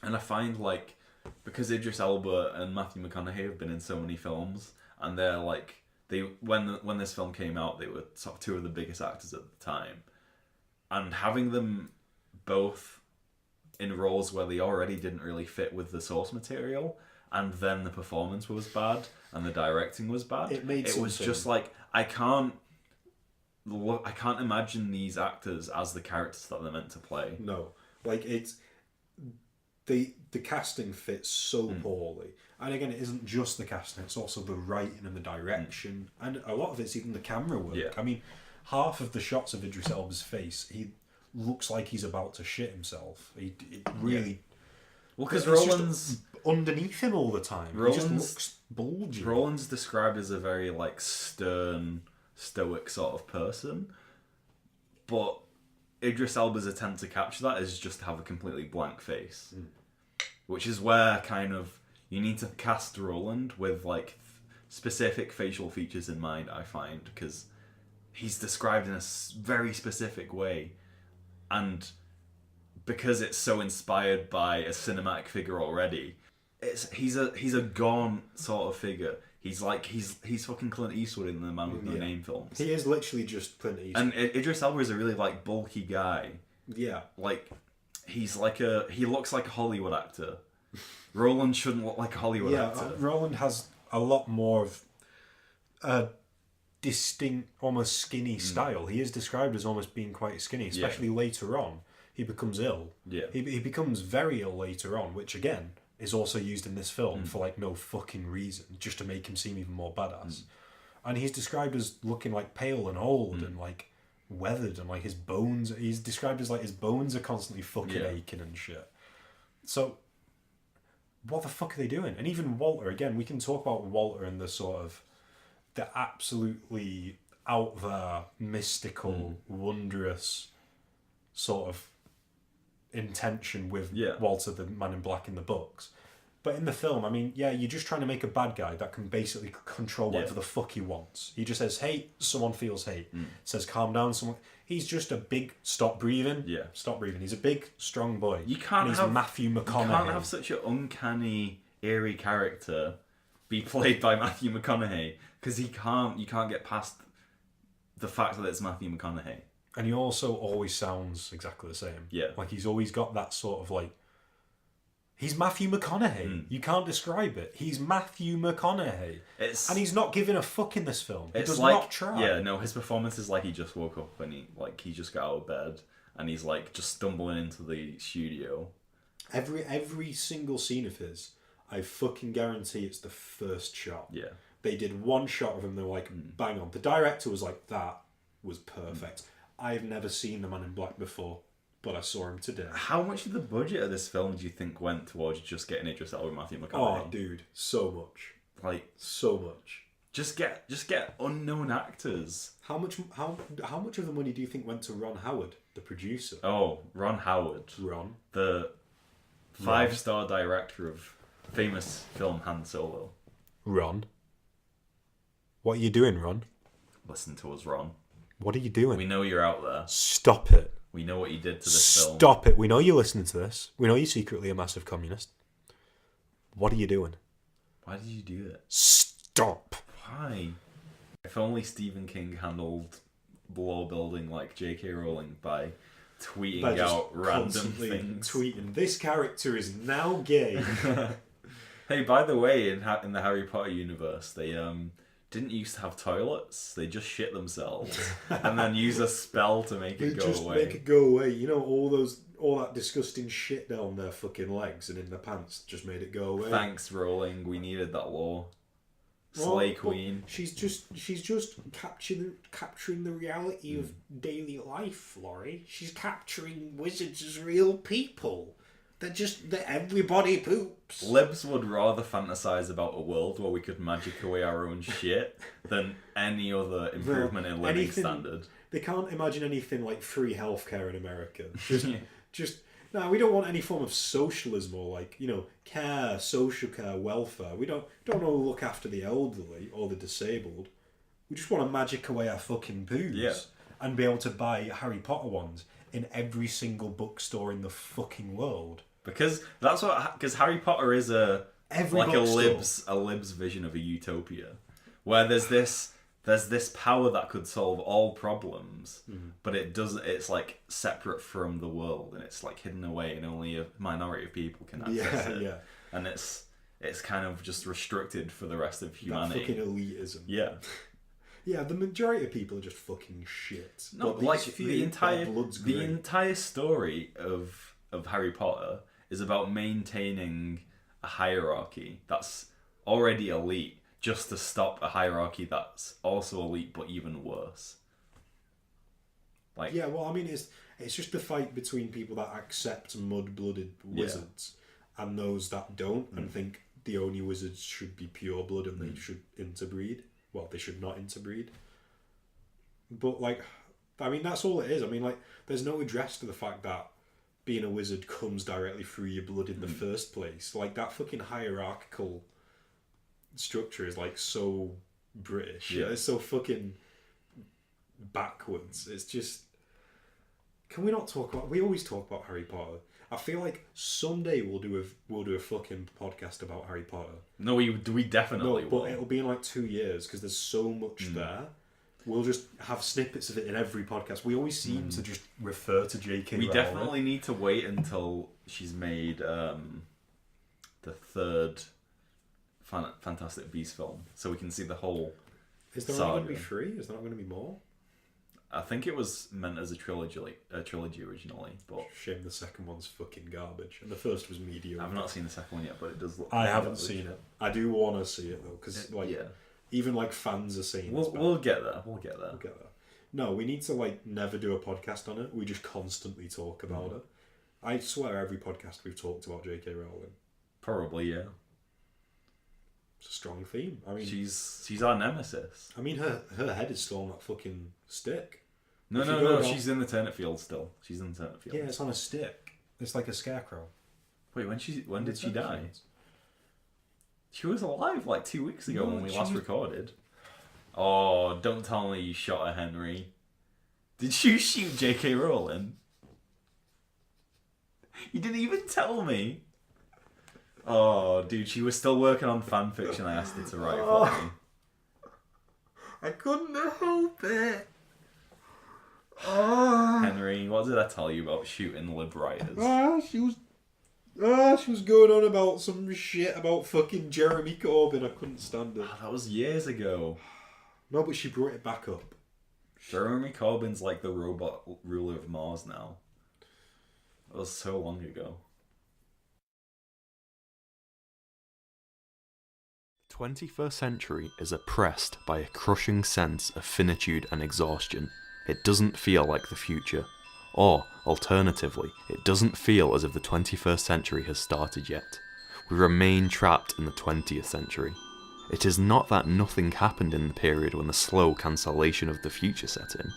S2: And I find like because Idris Elba and Matthew McConaughey have been in so many films, and they're like when this film came out, they were sort of two of the biggest actors at the time, and having them both in roles where they already didn't really fit with the source material, and then the performance was bad and the directing was bad. It was just like I can't imagine these actors as the characters that they're meant to play.
S1: No, like it's the casting fits so poorly, and again, it isn't just the casting; it's also the writing and the direction, and a lot of it's even the camera work.
S2: Yeah.
S1: I mean, half of the shots of Idris Elba's face, he looks like he's about to shit himself. It really.
S2: Well, because
S1: it's
S2: Roland's
S1: just underneath him all the time. He just looks bulgy.
S2: Roland's described as a very like stern, stoic sort of person, but Idris Elba's attempt to capture that is just to have a completely blank face, which is where kind of you need to cast Roland with like specific facial features in mind. I find because he's described in a very specific way, and because it's so inspired by a cinematic figure already, he's a gaunt sort of figure. He's fucking Clint Eastwood in the Man with No Name films.
S1: He is literally just Clint Eastwood.
S2: And Idris Elba is a really like bulky guy.
S1: Yeah.
S2: Like he looks like a Hollywood actor. Roland shouldn't look like a Hollywood actor.
S1: Roland has a lot more of a distinct, almost skinny style. He is described as almost being quite skinny, especially later on. He becomes ill.
S2: Yeah.
S1: He becomes very ill later on, which again is also used in this film for like no fucking reason, just to make him seem even more badass. And he's described as looking like pale and old and like weathered, and like his bones. He's described as like his bones are constantly fucking aching and shit. So what the fuck are they doing? And even Walter, again, we can talk about Walter and the sort of the absolutely out there, mystical, wondrous sort of intention with Walter, the Man in Black in the books. But in the film, I mean, you're just trying to make a bad guy that can basically control whatever the fuck he wants. He just says hate, someone feels hate. Says calm down, someone... He's just a big... Stop breathing. Yeah. Stop breathing. He's a big, strong boy.
S2: You can't
S1: and he's
S2: have...
S1: Matthew McConaughey.
S2: You can't have such an uncanny, eerie character be played by Matthew McConaughey, because you can't get past the fact that it's Matthew McConaughey.
S1: And he also always sounds exactly the same.
S2: Yeah.
S1: Like, he's always got that sort of, like... He's Matthew McConaughey. You can't describe it. He's Matthew McConaughey. And he's not giving a fuck in this film. He does not try.
S2: Yeah, no, his performance is like he just woke up and he just got out of bed and he's like just stumbling into the studio.
S1: Every single scene of his, I fucking guarantee it's the first shot.
S2: Yeah.
S1: They did one shot of him, they were like, bang on. The director was like, that was perfect. I've never seen The Man in Black before, but I saw him today.
S2: How much of the budget of this film do you think went towards just getting Idris Elba and Matthew McConaughey?
S1: Oh, dude, so much.
S2: Like,
S1: so much.
S2: Just get unknown actors.
S1: How much of the money do you think went to Ron Howard, the producer?
S2: Oh, Ron Howard.
S1: Ron.
S2: The 5-star director of famous film Han Solo.
S1: Ron. What are you doing, Ron?
S2: Listen to us, Ron.
S1: What are you doing?
S2: We know you're out there.
S1: Stop it.
S2: We know what you did to this film.
S1: Stop it. We know you're listening to this. We know you're secretly a massive communist. What are you doing?
S2: Why did you do that?
S1: Stop.
S2: Why? If only Stephen King handled law building like J.K. Rowling by tweeting out random things.
S1: Tweeting, this character is now gay.
S2: Hey, by the way, in the Harry Potter universe, they didn't used to have toilets. They just shit themselves and then use a spell to make it go away.
S1: Make it go away. You know, all that disgusting shit down their fucking legs and in their pants just made it go away.
S2: Thanks, Rowling. We needed that law. Slay Queen.
S1: She's just capturing the reality of daily life, Laurie. She's capturing wizards as real people. They're everybody poops.
S2: Libs would rather fantasize about a world where we could magic away our own shit than any other improvement in living standard.
S1: They can't imagine anything like free healthcare in America. No, we don't want any form of socialism or like, care, social care, welfare. We don't want to look after the elderly or the disabled. We just want to magic away our fucking booze.
S2: Yeah.
S1: and be able to buy Harry Potter ones in every single bookstore in the fucking world.
S2: Because Harry Potter is a lib's vision of a utopia, where there's this power that could solve all problems, but it's like separate from the world, and it's like hidden away, and only a minority of people can access it. Yeah. And it's kind of just restricted for the rest of humanity.
S1: That fucking elitism.
S2: Yeah.
S1: Yeah, the majority of people are just fucking shit.
S2: No, like the entire story of Harry Potter is about maintaining a hierarchy that's already elite, just to stop a hierarchy that's also elite but even worse. Like,
S1: yeah, well, I mean, it's just the fight between people that accept mud-blooded wizards and those that don't, and think the only wizards should be pure blood and they should interbreed. Well, they should not interbreed. But, like, I mean, that's all it is. I mean, like, there's no address to the fact that being a wizard comes directly through your blood in the first place. Like, that fucking hierarchical structure is, like, so British. Yeah. It's so fucking backwards. It's just... Can we not talk about... We always talk about Harry Potter. I feel like someday we'll do a fucking podcast about Harry Potter.
S2: No, we definitely will.
S1: But it'll be in like 2 years because there's so much there. We'll just have snippets of it in every podcast. We always seem to just refer to J.K. Rowling.
S2: We definitely need to wait until she's made the third Fantastic Beasts film, so we can see the whole.
S1: Is there only going to be 3? Is there not going to be more?
S2: I think it was meant as a trilogy originally, but
S1: shame the second one's fucking garbage, and the first was mediocre.
S2: I've not seen the second one yet, but it does look.
S1: I haven't seen it. I do want to see it though, because even like fans are saying
S2: we'll get there. We'll get there.
S1: No, we need to like never do a podcast on it. We just constantly talk about it. I swear every podcast we've talked about J.K. Rowling.
S2: Probably, yeah.
S1: It's a strong theme. I mean,
S2: she's our nemesis.
S1: I mean, her head is still on that fucking stick.
S2: No, she's in the turnip field still. She's in the turnip field.
S1: Yeah, it's on a stick. It's like a scarecrow.
S2: Wait, when did she die? She was alive like 2 weeks ago when we last recorded. Oh, don't tell me you shot her, Henry. Did you shoot J.K. Rowling? You didn't even tell me. Oh, dude, she was still working on fan fiction I asked her to write for me.
S1: I couldn't help it.
S2: Henry, what did I tell you about shooting lib writers?
S1: She was going on about some shit about fucking Jeremy Corbyn. I couldn't stand it.
S2: That was years ago.
S1: No, but she brought it back up.
S2: Jeremy Corbyn's like the robot ruler of Mars now. That was so long ago.
S3: 21st century is oppressed by a crushing sense of finitude and exhaustion. It doesn't feel like the future. Or, alternatively, it doesn't feel as if the 21st century has started yet. We remain trapped in the 20th century. It is not that nothing happened in the period when the slow cancellation of the future set in.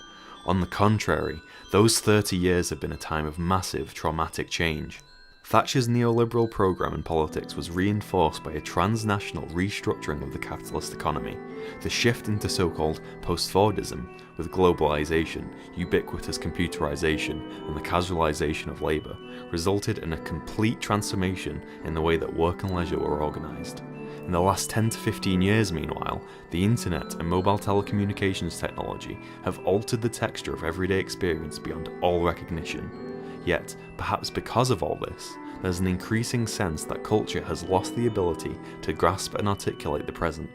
S3: On the contrary, those 30 years have been a time of massive, traumatic change. Thatcher's neoliberal programme in politics was reinforced by a transnational restructuring of the capitalist economy. The shift into so-called post-Fordism, with globalisation, ubiquitous computerisation, and the casualisation of labour, resulted in a complete transformation in the way that work and leisure were organised. In the last 10 to 15 years, meanwhile, the internet and mobile telecommunications technology have altered the texture of everyday experience beyond all recognition. Yet, perhaps because of all this, there's an increasing sense that culture has lost the ability to grasp and articulate the present.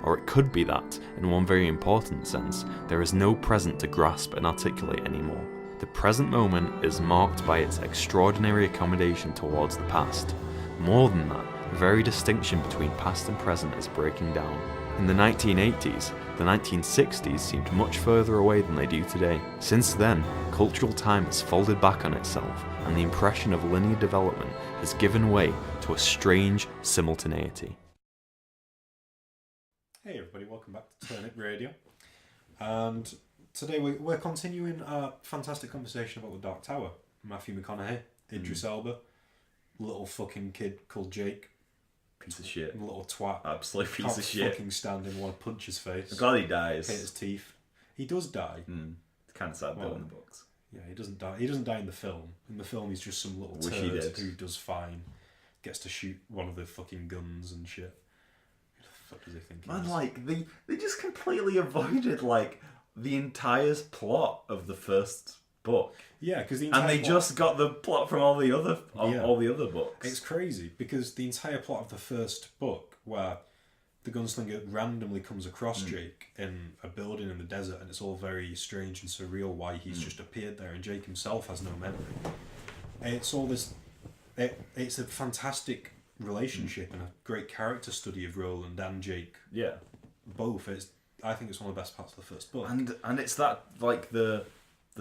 S3: Or it could be that, in one very important sense, there is no present to grasp and articulate anymore. The present moment is marked by its extraordinary accommodation towards the past. More than that, the very distinction between past and present is breaking down. In the 1980s, the 1960s seemed much further away than they do today. Since then, cultural time has folded back on itself, and the impression of linear development has given way to a strange simultaneity.
S1: Hey everybody, welcome back to Turnip Radio. And today we're continuing our fantastic conversation about the Dark Tower. Matthew McConaughey, Idris Elba, little fucking kid called Jake.
S2: Piece of shit.
S1: Little twat.
S2: Absolute piece of shit.
S1: Can't fucking stand him, want to punch his face.
S2: I'm glad he dies.
S1: Hit his teeth. He does die.
S2: kind of sad though in the books.
S1: Yeah, he doesn't die. He doesn't die in the film. In the film, he's just some little
S2: Wish he
S1: turd
S2: did.
S1: who does fine, gets to shoot one of the fucking guns and shit. Who the fuck does he think he
S2: Man,
S1: is?
S2: like they just completely avoided like the entire plot of the first book.
S1: Yeah, because
S2: And they just got the plot from all the other books.
S1: It's crazy because the entire plot of the first book, where the gunslinger randomly comes across Jake in a building in the desert, and it's all very strange and surreal why he's just appeared there, and Jake himself has no memory. It's all this. It's a fantastic relationship and a great character study of Roland and Jake.
S2: Yeah.
S1: Both. I think it's one of the best parts of the first book.
S2: And it's that like the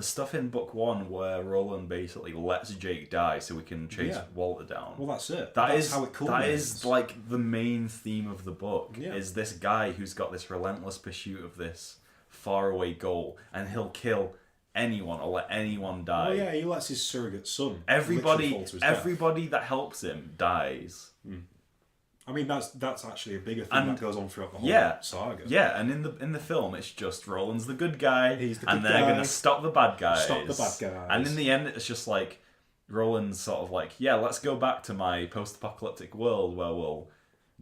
S2: stuff in book 1 where Roland basically lets Jake die so we can chase Walter down.
S1: Well, that's it.
S2: That's
S1: how it culminates.
S2: That is like the main theme of the book.
S1: Yeah.
S2: Is this guy who's got this relentless pursuit of this faraway goal, and he'll kill anyone or let anyone die.
S1: Oh yeah, he lets his surrogate son.
S2: Everybody
S1: literally fall to his death.
S2: that helps him dies.
S1: I mean, that's actually a bigger thing that goes on throughout the whole saga.
S2: Yeah, and in the film, it's just Roland's the good guy,
S1: He's the
S2: and
S1: good
S2: they're
S1: guy.
S2: gonna stop the bad guys.
S1: Stop the bad guys.
S2: And in the end, it's just like Roland's sort of like, yeah, let's go back to my post-apocalyptic world where we'll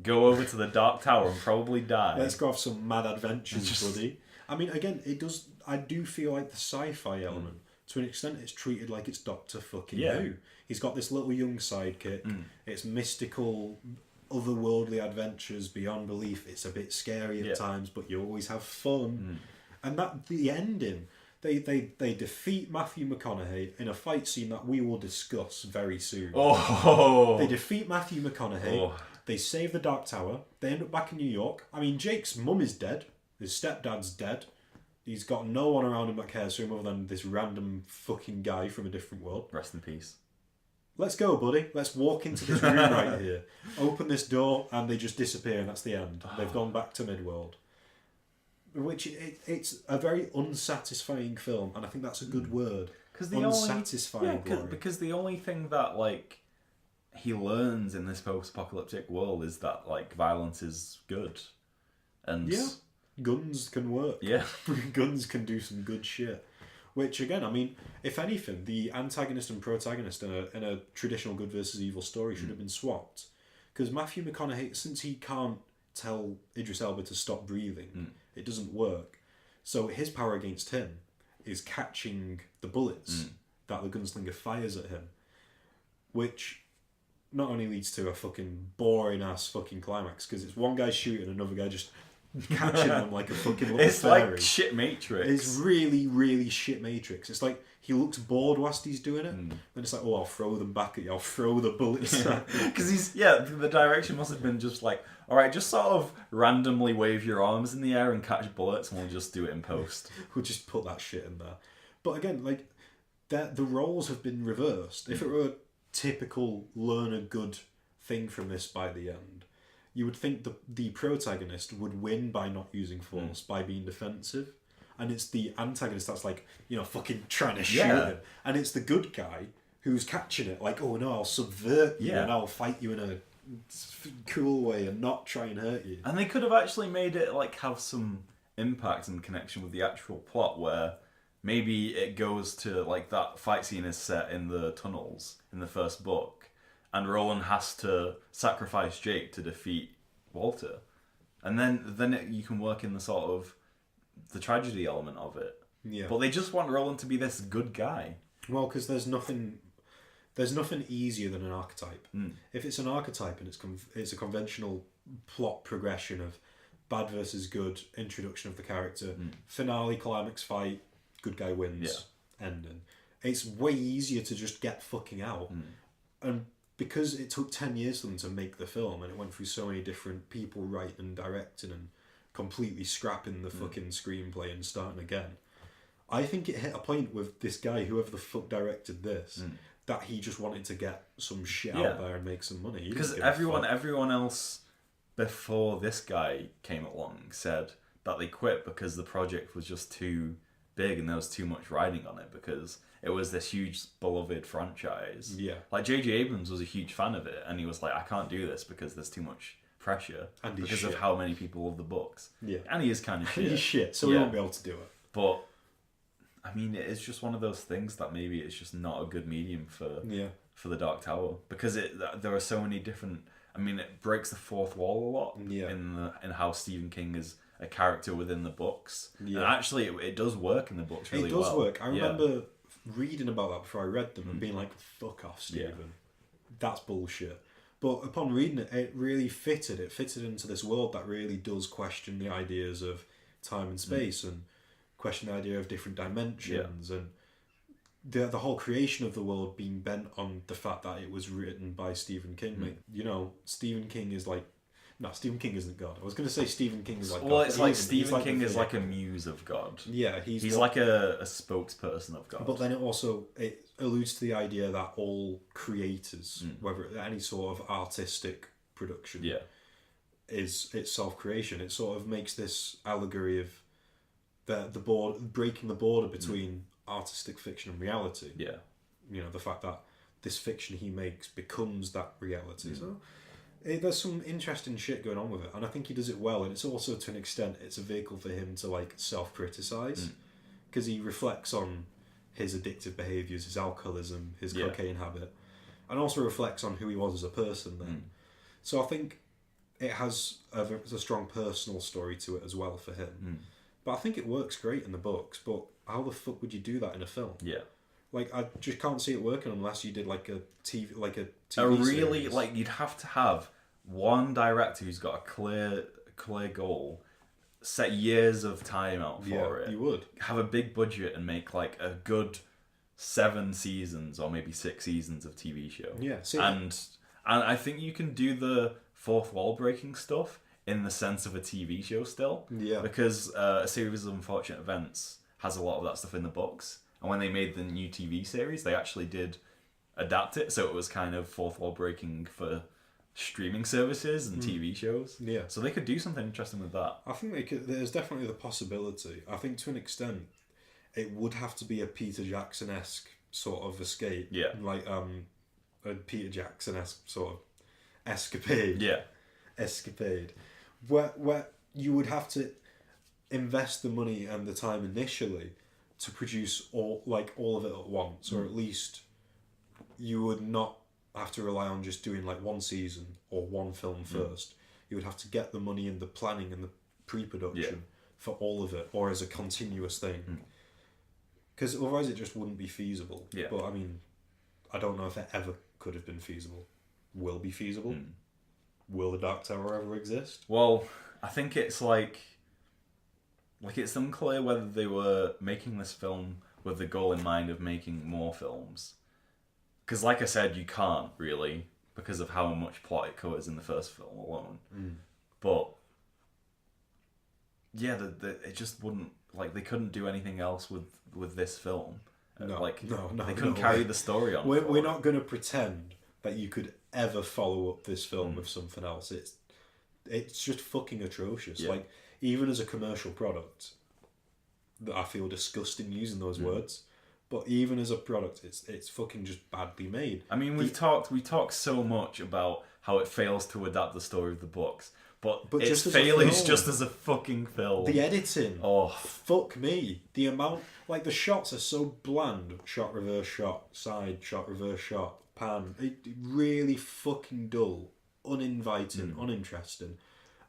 S2: go over to the Dark Tower and probably die.
S1: Let's go have some mad adventures, buddy. I mean, again, it does. I do feel like the sci-fi element, to an extent, it's treated like it's Doctor fucking Who. He's got this little young sidekick. It's mystical, otherworldly adventures beyond belief. It's a bit scary at times, but you always have fun. And that the ending, they defeat Matthew McConaughey in a fight scene that we will discuss very soon.
S2: Oh,
S1: They defeat Matthew McConaughey. They save the Dark Tower. They end up back in New York. I mean, Jake's mum is dead. His stepdad's dead. He's got no one around him that cares for him other than this random fucking guy from a different world.
S2: Rest in peace.
S1: Let's go, buddy. Let's walk into this room right here. Open this door, and they just disappear, and that's the end. They've gone back to Midworld. Which, it's a very unsatisfying film, and I think that's a good word. Unsatisfying.
S2: Because the only thing that, like, he learns in this post-apocalyptic world is that, like, violence is good. And
S1: guns can work.
S2: Yeah.
S1: Guns can do some good shit. Which, again, I mean, if anything, the antagonist and protagonist in a traditional good versus evil story should have been swapped. Because Matthew McConaughey, since he can't tell Idris Elba to stop breathing, it doesn't work. So his power against him is catching the bullets that the gunslinger fires at him. Which not only leads to a fucking boring-ass fucking climax, because it's one guy shooting, another guy just catching them like a fucking little
S2: it's
S1: fairy.
S2: like shit Matrix.
S1: It's really, really shit Matrix. It's like he looks bored whilst he's doing it. Then it's like, oh, I'll throw them back at you. I'll throw the bullets at you.
S2: Because the direction must have been just like, all right, just sort of randomly wave your arms in the air and catch bullets, and we'll just do it in post.
S1: We'll just put that shit in there. But again, like, the roles have been reversed. If it were a typical learn a good thing from this by the end, you would think the protagonist would win by not using force, by being defensive. And it's the antagonist that's like, fucking trying to shoot him. And it's the good guy who's catching it. Like, oh no, I'll subvert you and I'll fight you in a cool way and not try and hurt you.
S2: And they could have actually made it like have some impact and connection with the actual plot, where maybe it goes to like that fight scene is set in the tunnels in the first book. And Roland has to sacrifice Jake to defeat Walter. And then you can work in the sort of the tragedy element of it.
S1: Yeah.
S2: But they just want Roland to be this good guy.
S1: Well, because there's nothing easier than an archetype. If it's an archetype and it's a conventional plot progression of bad versus good, introduction of the character, finale, climax fight, good guy wins, ending. It's way easier to just get fucking out. And because it took 10 years for them to make the film, and it went through so many different people writing and directing and completely scrapping the fucking screenplay and starting again, I think it hit a point with this guy, whoever the fuck directed this, that he just wanted to get some shit out there and make some money.
S2: Because everyone else before this guy came along said that they quit because the project was just too big and there was too much riding on it, because it was this huge beloved franchise. Yeah. Like J.J. Abrams was a huge fan of it, and he was like, I can't do this because there's too much pressure and because of how many people love the books. Yeah. And he is kind of shit.
S1: He's shit, so we won't be able to do it.
S2: But I mean, it is just one of those things that maybe it's just not a good medium for the Dark Tower, because there are so many different. I mean, it breaks the fourth wall a lot in how Stephen King is a character within the books. Yeah. And actually, it does work in the books really well. It does work.
S1: I remember reading about that before I read them and being like, "Fuck off, Stephen. That's bullshit." But upon reading it, it really fitted. It fitted into this world that really does question the ideas of time and space and question the idea of different dimensions and the whole creation of the world being bent on the fact that it was written by Stephen King. Like, you know, Stephen King is like... No, Stephen King isn't God. I was going to say Stephen King is like God.
S2: Well, it's like Stephen King is like a muse of God.
S1: Yeah, he's
S2: like a spokesperson of God.
S1: But then it alludes to the idea that all creators, whether any sort of artistic production, it's self-creation. It sort of makes this allegory of breaking the border between artistic fiction and reality. Yeah. You know, the fact that this fiction he makes becomes that reality. So there's some interesting shit going on with it, and I think he does it well. And it's also, to an extent, it's a vehicle for him to like self-criticize, because he reflects on his addictive behaviors, his alcoholism, his cocaine habit, and also reflects on who he was as a person then. So I think it has a strong personal story to it as well for him. But I think it works great in the books. But how the fuck would you do that in a film? Yeah. Like, I just can't see it working unless you did like a TV
S2: really
S1: series.
S2: Like, you'd have to have one director who's got a clear goal, set years of time out for it.
S1: You would
S2: have a big budget and make like a good 7 seasons or maybe 6 seasons of TV show.
S1: Yeah.
S2: And I think you can do the fourth wall breaking stuff in the sense of a TV show still. Yeah. Because A Series of Unfortunate Events has a lot of that stuff in the books. And when they made the new TV series, they actually did adapt it. So it was kind of fourth wall breaking for streaming services and TV shows. Yeah. So they could do something interesting with that.
S1: I think they could. There's definitely the possibility. I think to an extent, it would have to be a Peter Jackson-esque sort of escape. Yeah. Like a Peter Jackson-esque sort of escapade. Yeah. Escapade. Where you would have to invest the money and the time initially to produce all of it at once, or at least you would not have to rely on just doing like one season or one film first. You would have to get the money in the planning and the pre-production for all of it, or as a continuous thing. Because otherwise it just wouldn't be feasible. Yeah. But I mean, I don't know if it ever could have been feasible. Will be feasible? Will the Dark Tower ever exist?
S2: Well, I think it's like it's unclear whether they were making this film with the goal in mind of making more films. Because like I said, you can't really, because of how much plot it covers in the first film alone. But yeah, it just wouldn't, like, they couldn't do anything else with this film.
S1: No,
S2: they couldn't carry the story on.
S1: We're not going to pretend that you could ever follow up this film with something else. It's just fucking atrocious. Yeah. Like, even as a commercial product, that I feel disgusting using those words. But even as a product, it's fucking just badly made.
S2: I mean, we talked so much about how it fails to adapt the story of the books, but its failures just as a fucking film.
S1: The editing, fuck me. The amount, like, the shots are so bland. Shot, reverse shot, side shot, reverse shot, pan. It really fucking dull, uninviting, uninteresting,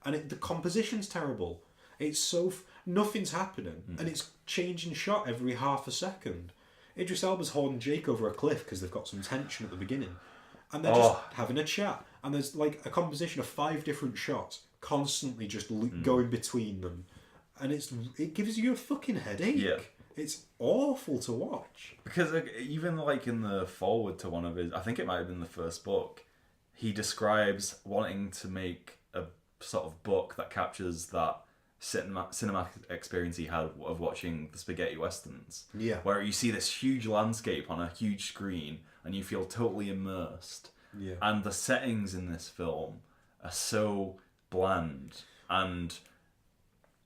S1: and the composition's terrible. It's so nothing's happening, and it's changing shot every half a second. Idris Elba's holding Jake over a cliff because they've got some tension at the beginning, and they're just having a chat, and there's like a composition of 5 different shots constantly just going between them, and it gives you a fucking headache. Yeah. It's awful to watch.
S2: Because even like in the foreword to one of his, I think it might have been the first book, he describes wanting to make a sort of book that captures that cinematic experience he had of watching the spaghetti westerns. Yeah. Where you see this huge landscape on a huge screen and you feel totally immersed. Yeah. And the settings in this film are so bland, and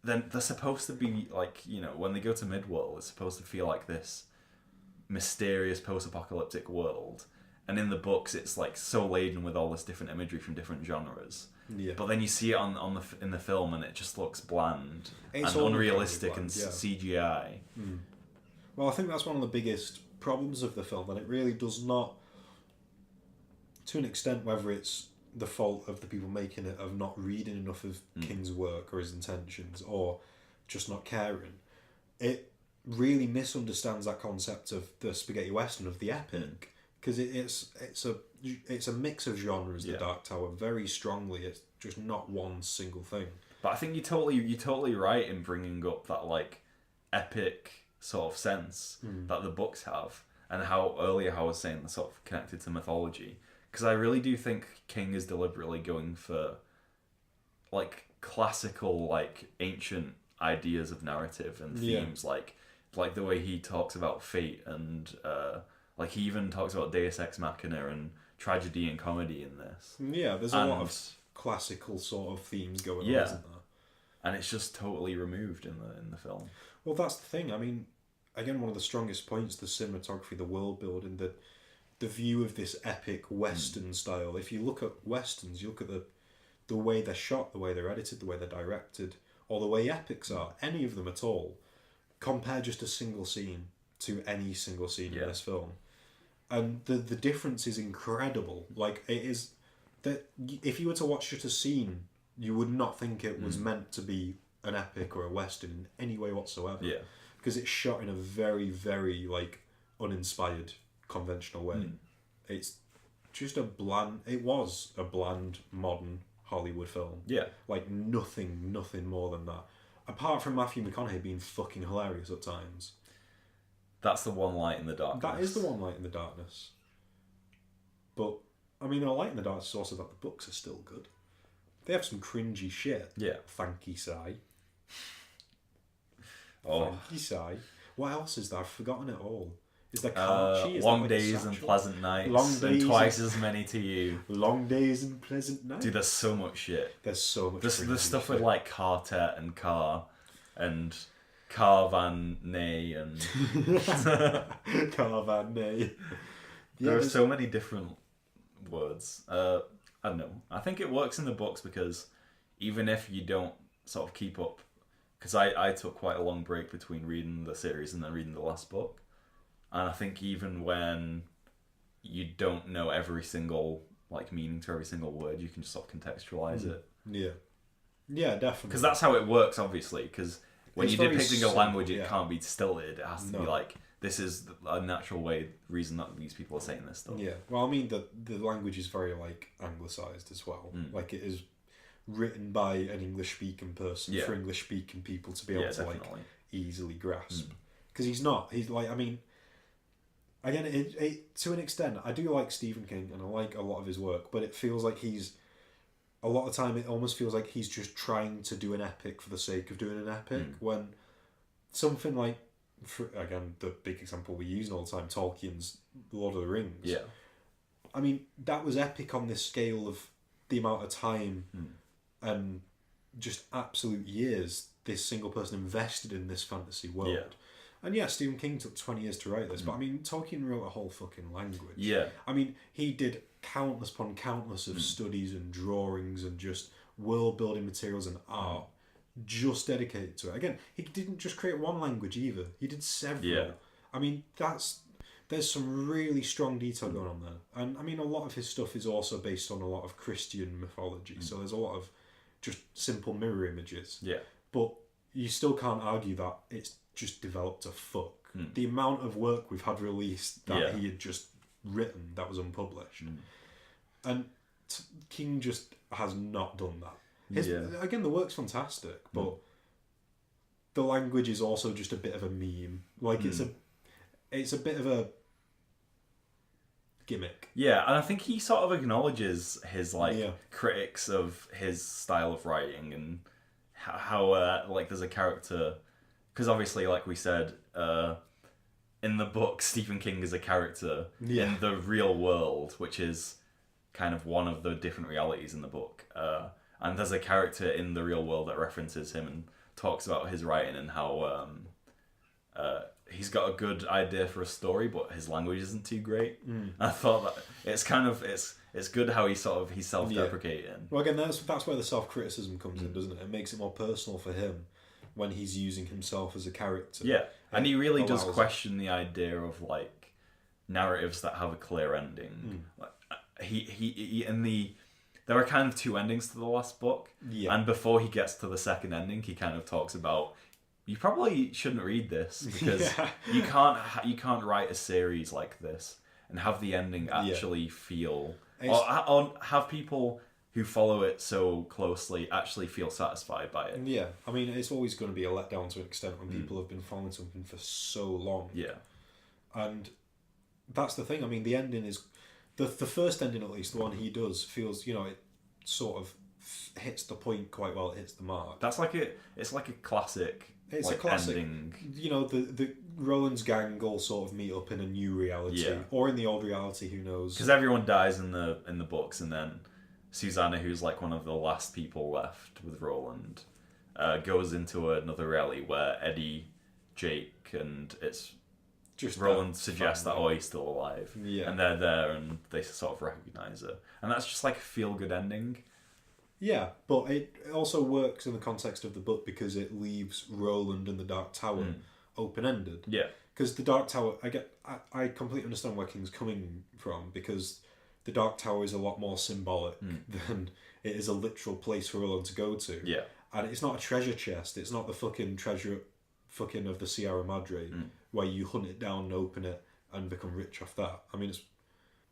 S2: then they're supposed to be like, you know, when they go to Midworld, it's supposed to feel like this mysterious post-apocalyptic world, and in the books it's like so laden with all this different imagery from different genres. Yeah. But then you see it in the film and it just looks bland and unrealistic and CGI.
S1: Well, I think that's one of the biggest problems of the film, that it really does not, to an extent, whether it's the fault of the people making it of not reading enough of King's work or his intentions, or just not caring, it really misunderstands that concept of the spaghetti western, of the epic, because it's a mix of genres. The Dark Tower, very strongly, it's just not one single thing.
S2: But I think you're totally right in bringing up that like epic sort of sense that the books have, and how earlier I was saying they're sort of connected to mythology, because I really do think King is deliberately going for like classical, like ancient ideas of narrative and themes, like the way he talks about fate, and like he even talks about Deus Ex Machina and tragedy and comedy in this.
S1: Yeah, there's a lot of classical sort of themes going on, isn't there?
S2: And it's just totally removed in the film.
S1: Well, that's the thing. I mean, again, one of the strongest points, the cinematography, the world building, the view of this epic Western style. If you look at Westerns, you look at the way they're shot, the way they're edited, the way they're directed, or the way epics are, any of them at all, compare just a single scene to any single scene in this film. And the difference is incredible. Like, it is that if you were to watch just a scene, you would not think it was meant to be an epic or a Western in any way whatsoever. Yeah. Because it's shot in a very, very, like, uninspired, conventional way. It's just it was a bland, modern Hollywood film. Yeah. Like, nothing more than that. Apart from Matthew McConaughey being fucking hilarious at times.
S2: That's the one light in the darkness.
S1: That is the one light in the darkness. But, I mean, a light in the darkness is also that the books are still good. They have some cringy shit. Yeah. Thank you, Sai. Thank you, Sai. What else is there? I've forgotten it all. Is there Karchi?
S2: Long days and pleasant nights, and twice as many to you.
S1: Long days and pleasant nights.
S2: Dude, there's so much shit.
S1: There's so much.
S2: There's stuff shit with like Quartet and Car, and Carvanay and
S1: Carvanay. Yeah,
S2: there are so many different words. I don't know. I think it works in the books because even if you don't sort of keep up, because I took quite a long break between reading the series and then reading the last book. And I think even when you don't know every single like meaning to every single word, you can just sort of contextualize it.
S1: Yeah. Yeah, definitely.
S2: Because that's how it works, obviously. Because when you're depicting a language, it can't be stilted. It has to be like, this is a natural reason that these people are saying this stuff.
S1: Yeah. Well, I mean, the language is very like anglicised as well. Like, it is written by an English-speaking person for English-speaking people to be able to like easily grasp. Because he's like, I mean, again, it to an extent, I do like Stephen King and I like a lot of his work, but it feels like a lot of time it almost feels like he's just trying to do an epic for the sake of doing an epic, when something like, again, the big example we use all the time, Tolkien's Lord of the Rings. Yeah. I mean, that was epic on this scale of the amount of time and just absolute years this single person invested in this fantasy world. Yeah. And yeah, Stephen King took 20 years to write this, but I mean, Tolkien wrote a whole fucking language. Yeah. I mean, he did countless upon countless of studies and drawings and just world-building materials and art just dedicated to it. Again, he didn't just create one language either. He did several. Yeah. I mean, there's some really strong detail going on there. And I mean, a lot of his stuff is also based on a lot of Christian mythology, so there's a lot of just simple mirror images. Yeah. But you still can't argue that it's just developed a fuck. The amount of work we've had released that he had just written that was unpublished. And King just has not done that. Again, the work's fantastic, but the language is also just a bit of a meme. Like, it's a bit of a gimmick.
S2: Yeah, and I think he sort of acknowledges his critics of his style of writing and how like there's a character, because obviously, like we said, in the book, Stephen King is a character in the real world, which is kind of one of the different realities in the book. And there's a character in the real world that references him and talks about his writing and how he's got a good idea for a story, but his language isn't too great. I thought that it's good how he's self-deprecating.
S1: Well, again, that's where the self-criticism comes in, doesn't it? It makes it more personal for him, when he's using himself as a character.
S2: Yeah, and he really does
S1: allows
S2: question the idea of like narratives that have a clear ending. Like, there are kind of two endings to the last book, and before he gets to the second ending, he kind of talks about, you probably shouldn't read this because you can't write a series like this and have the ending actually feel, or have people who follow it so closely actually feel satisfied by it.
S1: Yeah, I mean, it's always going to be a letdown to an extent when people have been following something for so long.
S2: Yeah.
S1: And that's the thing. I mean, the ending is... The first ending, at least, the one he does, feels, you know, it sort of hits the point quite well, it hits the mark.
S2: That's like it's like a classic...
S1: It's
S2: like
S1: a classic,
S2: ending.
S1: You know, the Roland's gang all sort of meet up in a new reality, or in the old reality, who knows?
S2: Because everyone dies in the books, and then Susanna, who's like one of the last people left with Roland, goes into another reality where Eddie, Jake, and it's just Roland suggests that he's still alive, and they're there, and they sort of recognize her, and that's just like a feel-good ending.
S1: Yeah, but it also works in the context of the book because it leaves Roland and the Dark Tower open-ended.
S2: Yeah.
S1: Because the Dark Tower, I completely understand where King's coming from, because the Dark Tower is a lot more symbolic than it is a literal place for Roland to go to.
S2: Yeah.
S1: And it's not a treasure chest. It's not the fucking treasure fucking of the Sierra Madre where you hunt it down and open it and become rich off that. I mean,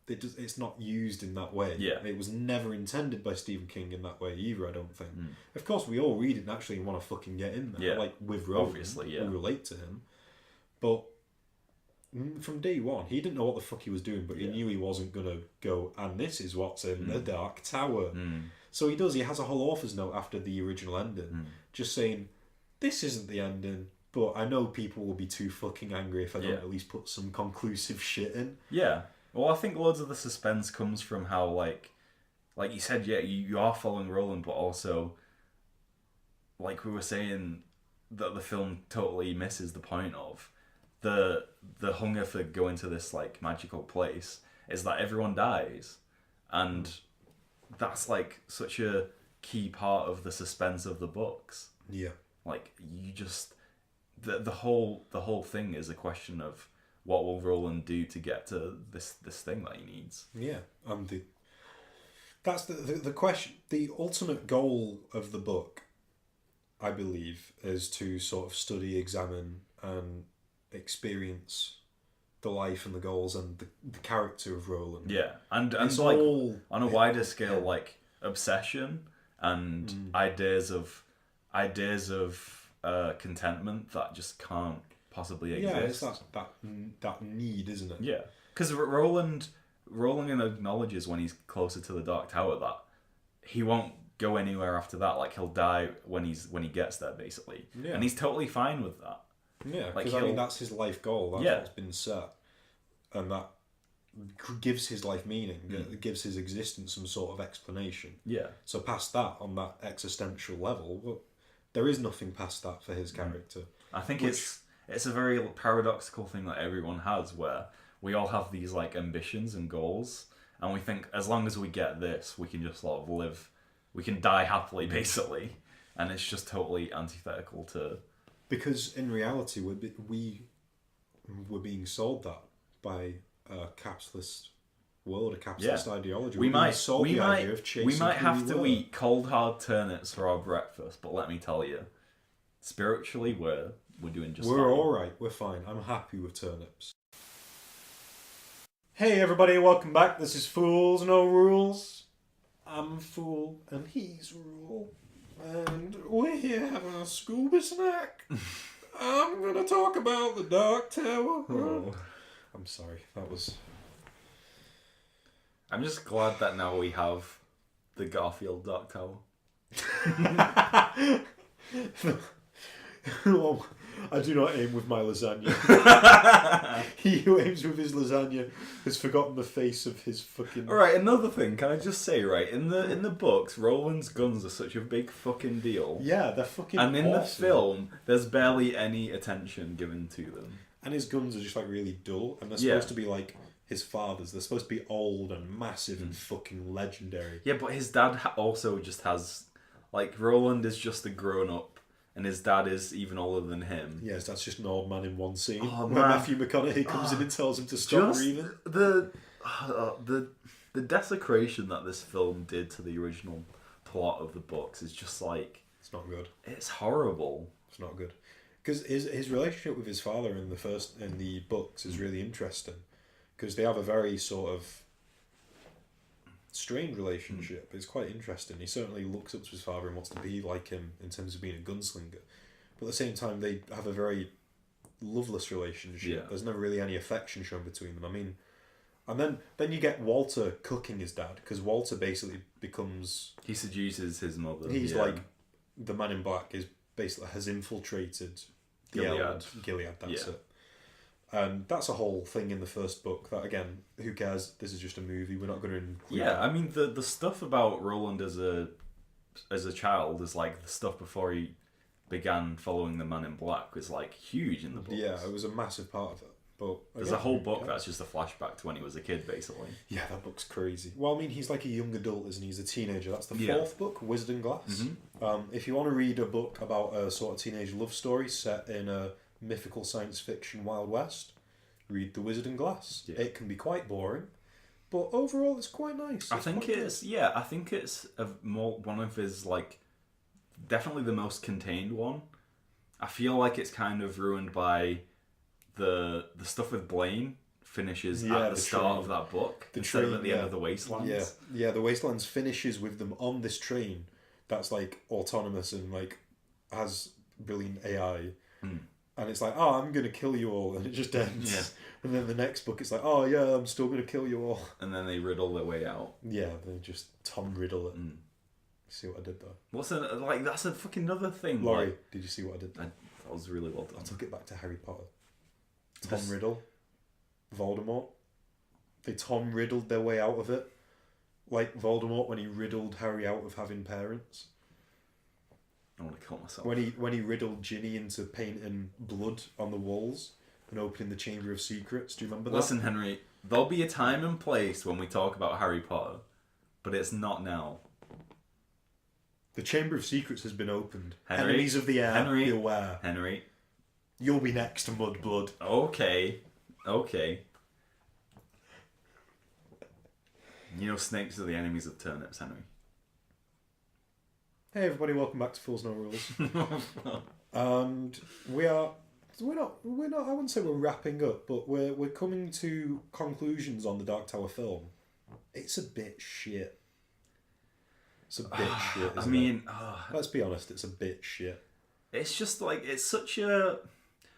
S1: it's not used in that way.
S2: Yeah.
S1: It was never intended by Stephen King in that way either, I don't think. Of course, we all read it naturally and want to fucking get in there.
S2: Yeah.
S1: Like with Roland.
S2: Obviously, yeah.
S1: We relate to him. But from day one, he didn't know what the fuck he was doing, but he knew he wasn't going to go, and this is what's in the Dark Tower. So he has a whole author's note after the original ending, just saying, this isn't the ending, but I know people will be too fucking angry if I don't at least put some conclusive shit in.
S2: Yeah. Well, I think loads of the suspense comes from how, like you said, you are following Roland, but also, like we were saying, that the film totally misses the point of the hunger for going to this like magical place is that everyone dies, and that's like such a key part of the suspense of the books. Yeah, like you just the whole thing is a question of what will Roland do to get to this thing that he needs. Yeah, that's the question. The ultimate goal of the book, I believe, is to sort of study, examine, and experience the life and the goals and the character of Roland. Yeah, and it's like all, on a wider scale, like obsession and ideas of contentment that just can't possibly exist. Yeah, it's that need, isn't it? Yeah, because Roland acknowledges when he's closer to the Dark Tower that he won't go anywhere after that. Like he'll die when he gets there, basically. Yeah. And he's totally fine with that. Yeah, because I mean that's his life goal. That's what's been set, and that gives his life meaning. It gives his existence some sort of explanation. Yeah. So past that, on that existential level, well, there is nothing past that for his character. I think it's a very paradoxical thing that everyone has, where we all have these like ambitions and goals, and we think as long as we get this, we can just sort of live, we can die happily, basically, and it's just totally antithetical to. Because in reality, we're being sold that by a capitalist world, a capitalist ideology. We might have to eat cold hard turnips for our breakfast, but let me tell you, spiritually we're doing just fine. We're all right. We're fine. I'm happy with turnips. Hey everybody, welcome back. This is Fools No Rules. I'm a fool and he's rule. And we're here having a Scooby snack. I'm going to talk about the Dark Tower. Oh. I'm sorry, that was... I'm just glad that now we have the Garfield Dark Tower. Oh, I do not aim with my lasagna. He who aims with his lasagna has forgotten the face of his fucking... Alright, another thing, can I just say, right, in the books, Roland's guns are such a big fucking deal. Yeah, they're fucking awesome. And in the film, there's barely any attention given to them. And his guns are just like really dull, and they're supposed to be like his father's. They're supposed to be old and massive and fucking legendary. Yeah, but his dad also just has... Like, Roland is just a grown-up and his dad is even older than him.
S1: Yes, that's just an old man in one scene.
S2: Oh,
S1: When
S2: man.
S1: Matthew McConaughey comes in and tells him to stop
S2: Just
S1: breathing.
S2: the desecration that this film did to the original plot of the books is just like,
S1: It's not good.
S2: it's horrible.
S1: It's not good. Because his relationship with his father in the books is really interesting. Because they have a very sort of strained relationship. It's quite interesting. He certainly looks up to his father and wants to be like him in terms of being a gunslinger. But at the same time, they have a very loveless relationship.
S2: Yeah.
S1: There's never really any affection shown between them. I mean, and then you get Walter cooking his dad, because Walter basically becomes...
S2: He seduces his mother.
S1: He's like... The Man in Black is basically has infiltrated the Gilead, that's it. And that's a whole thing in the first book that, again, who cares? This is just a movie. We're not going to include
S2: Yeah, I mean, the stuff about Roland as a child is like the stuff before he began following the Man in Black was like huge in the books.
S1: Yeah, it was a massive part of it. But
S2: there's a whole book that's just a flashback to when he was a kid, basically.
S1: Yeah, that book's crazy. Well, I mean, he's like a young adult, isn't he? He's a teenager. That's the fourth book, Wizard and Glass.
S2: Mm-hmm.
S1: If you want to read a book about a sort of teenage love story set in a mythical science fiction Wild West, read The Wizard and Glass.
S2: Yeah.
S1: It can be quite boring, but overall it's quite nice.
S2: I think it's one of his, like, definitely the most contained one. I feel like it's kind of ruined by the stuff with Blaine finishes at the start of that book instead of at the end of the Wastelands.
S1: Yeah, the Wastelands finishes with them on this train that's like autonomous and like has brilliant AI. And it's like, oh, I'm going to kill you all. And it just ends.
S2: Yeah.
S1: And then the next book, it's like, oh, yeah, I'm still going to kill you all.
S2: And then they riddle their way out.
S1: Yeah, they just Tom Riddle it. See what I did there?
S2: That's a fucking another thing.
S1: Laurie, did you see what I did there?
S2: That was really well done.
S1: I took it back to Harry Potter. Tom Riddle, Voldemort. They Tom Riddled their way out of it. Like Voldemort when he riddled Harry out of having parents.
S2: I want to kill myself.
S1: When he riddled Ginny into painting blood on the walls and opening the Chamber of Secrets. Do you remember that?
S2: Listen, Henry, there'll be a time and place when we talk about Harry Potter, but it's not now.
S1: The Chamber of Secrets has been opened.
S2: Henry,
S1: Enemies of the Air,
S2: Henry,
S1: beware.
S2: Henry.
S1: You'll be next to Mudblood.
S2: Okay. You know snakes are the enemies of turnips, Henry.
S1: Hey everybody, welcome back to Fools No Rules. And we're not I wouldn't say we're wrapping up, but we're coming to conclusions on the Dark Tower film. It's a bit shit. It's a bit shit, isn't it? Let's be honest, it's a bit shit.
S2: It's just like, it's such a...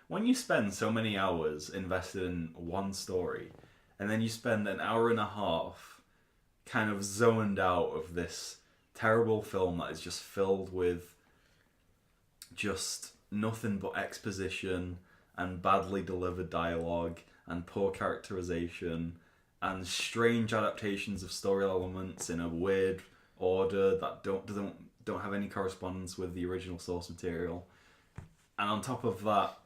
S2: When you spend so many hours invested in one story, and then you spend an hour and a half kind of zoned out of this terrible film that is just filled with just nothing but exposition and badly delivered dialogue and poor characterization and strange adaptations of story elements in a weird order that don't have any correspondence with the original source material. And on top of that,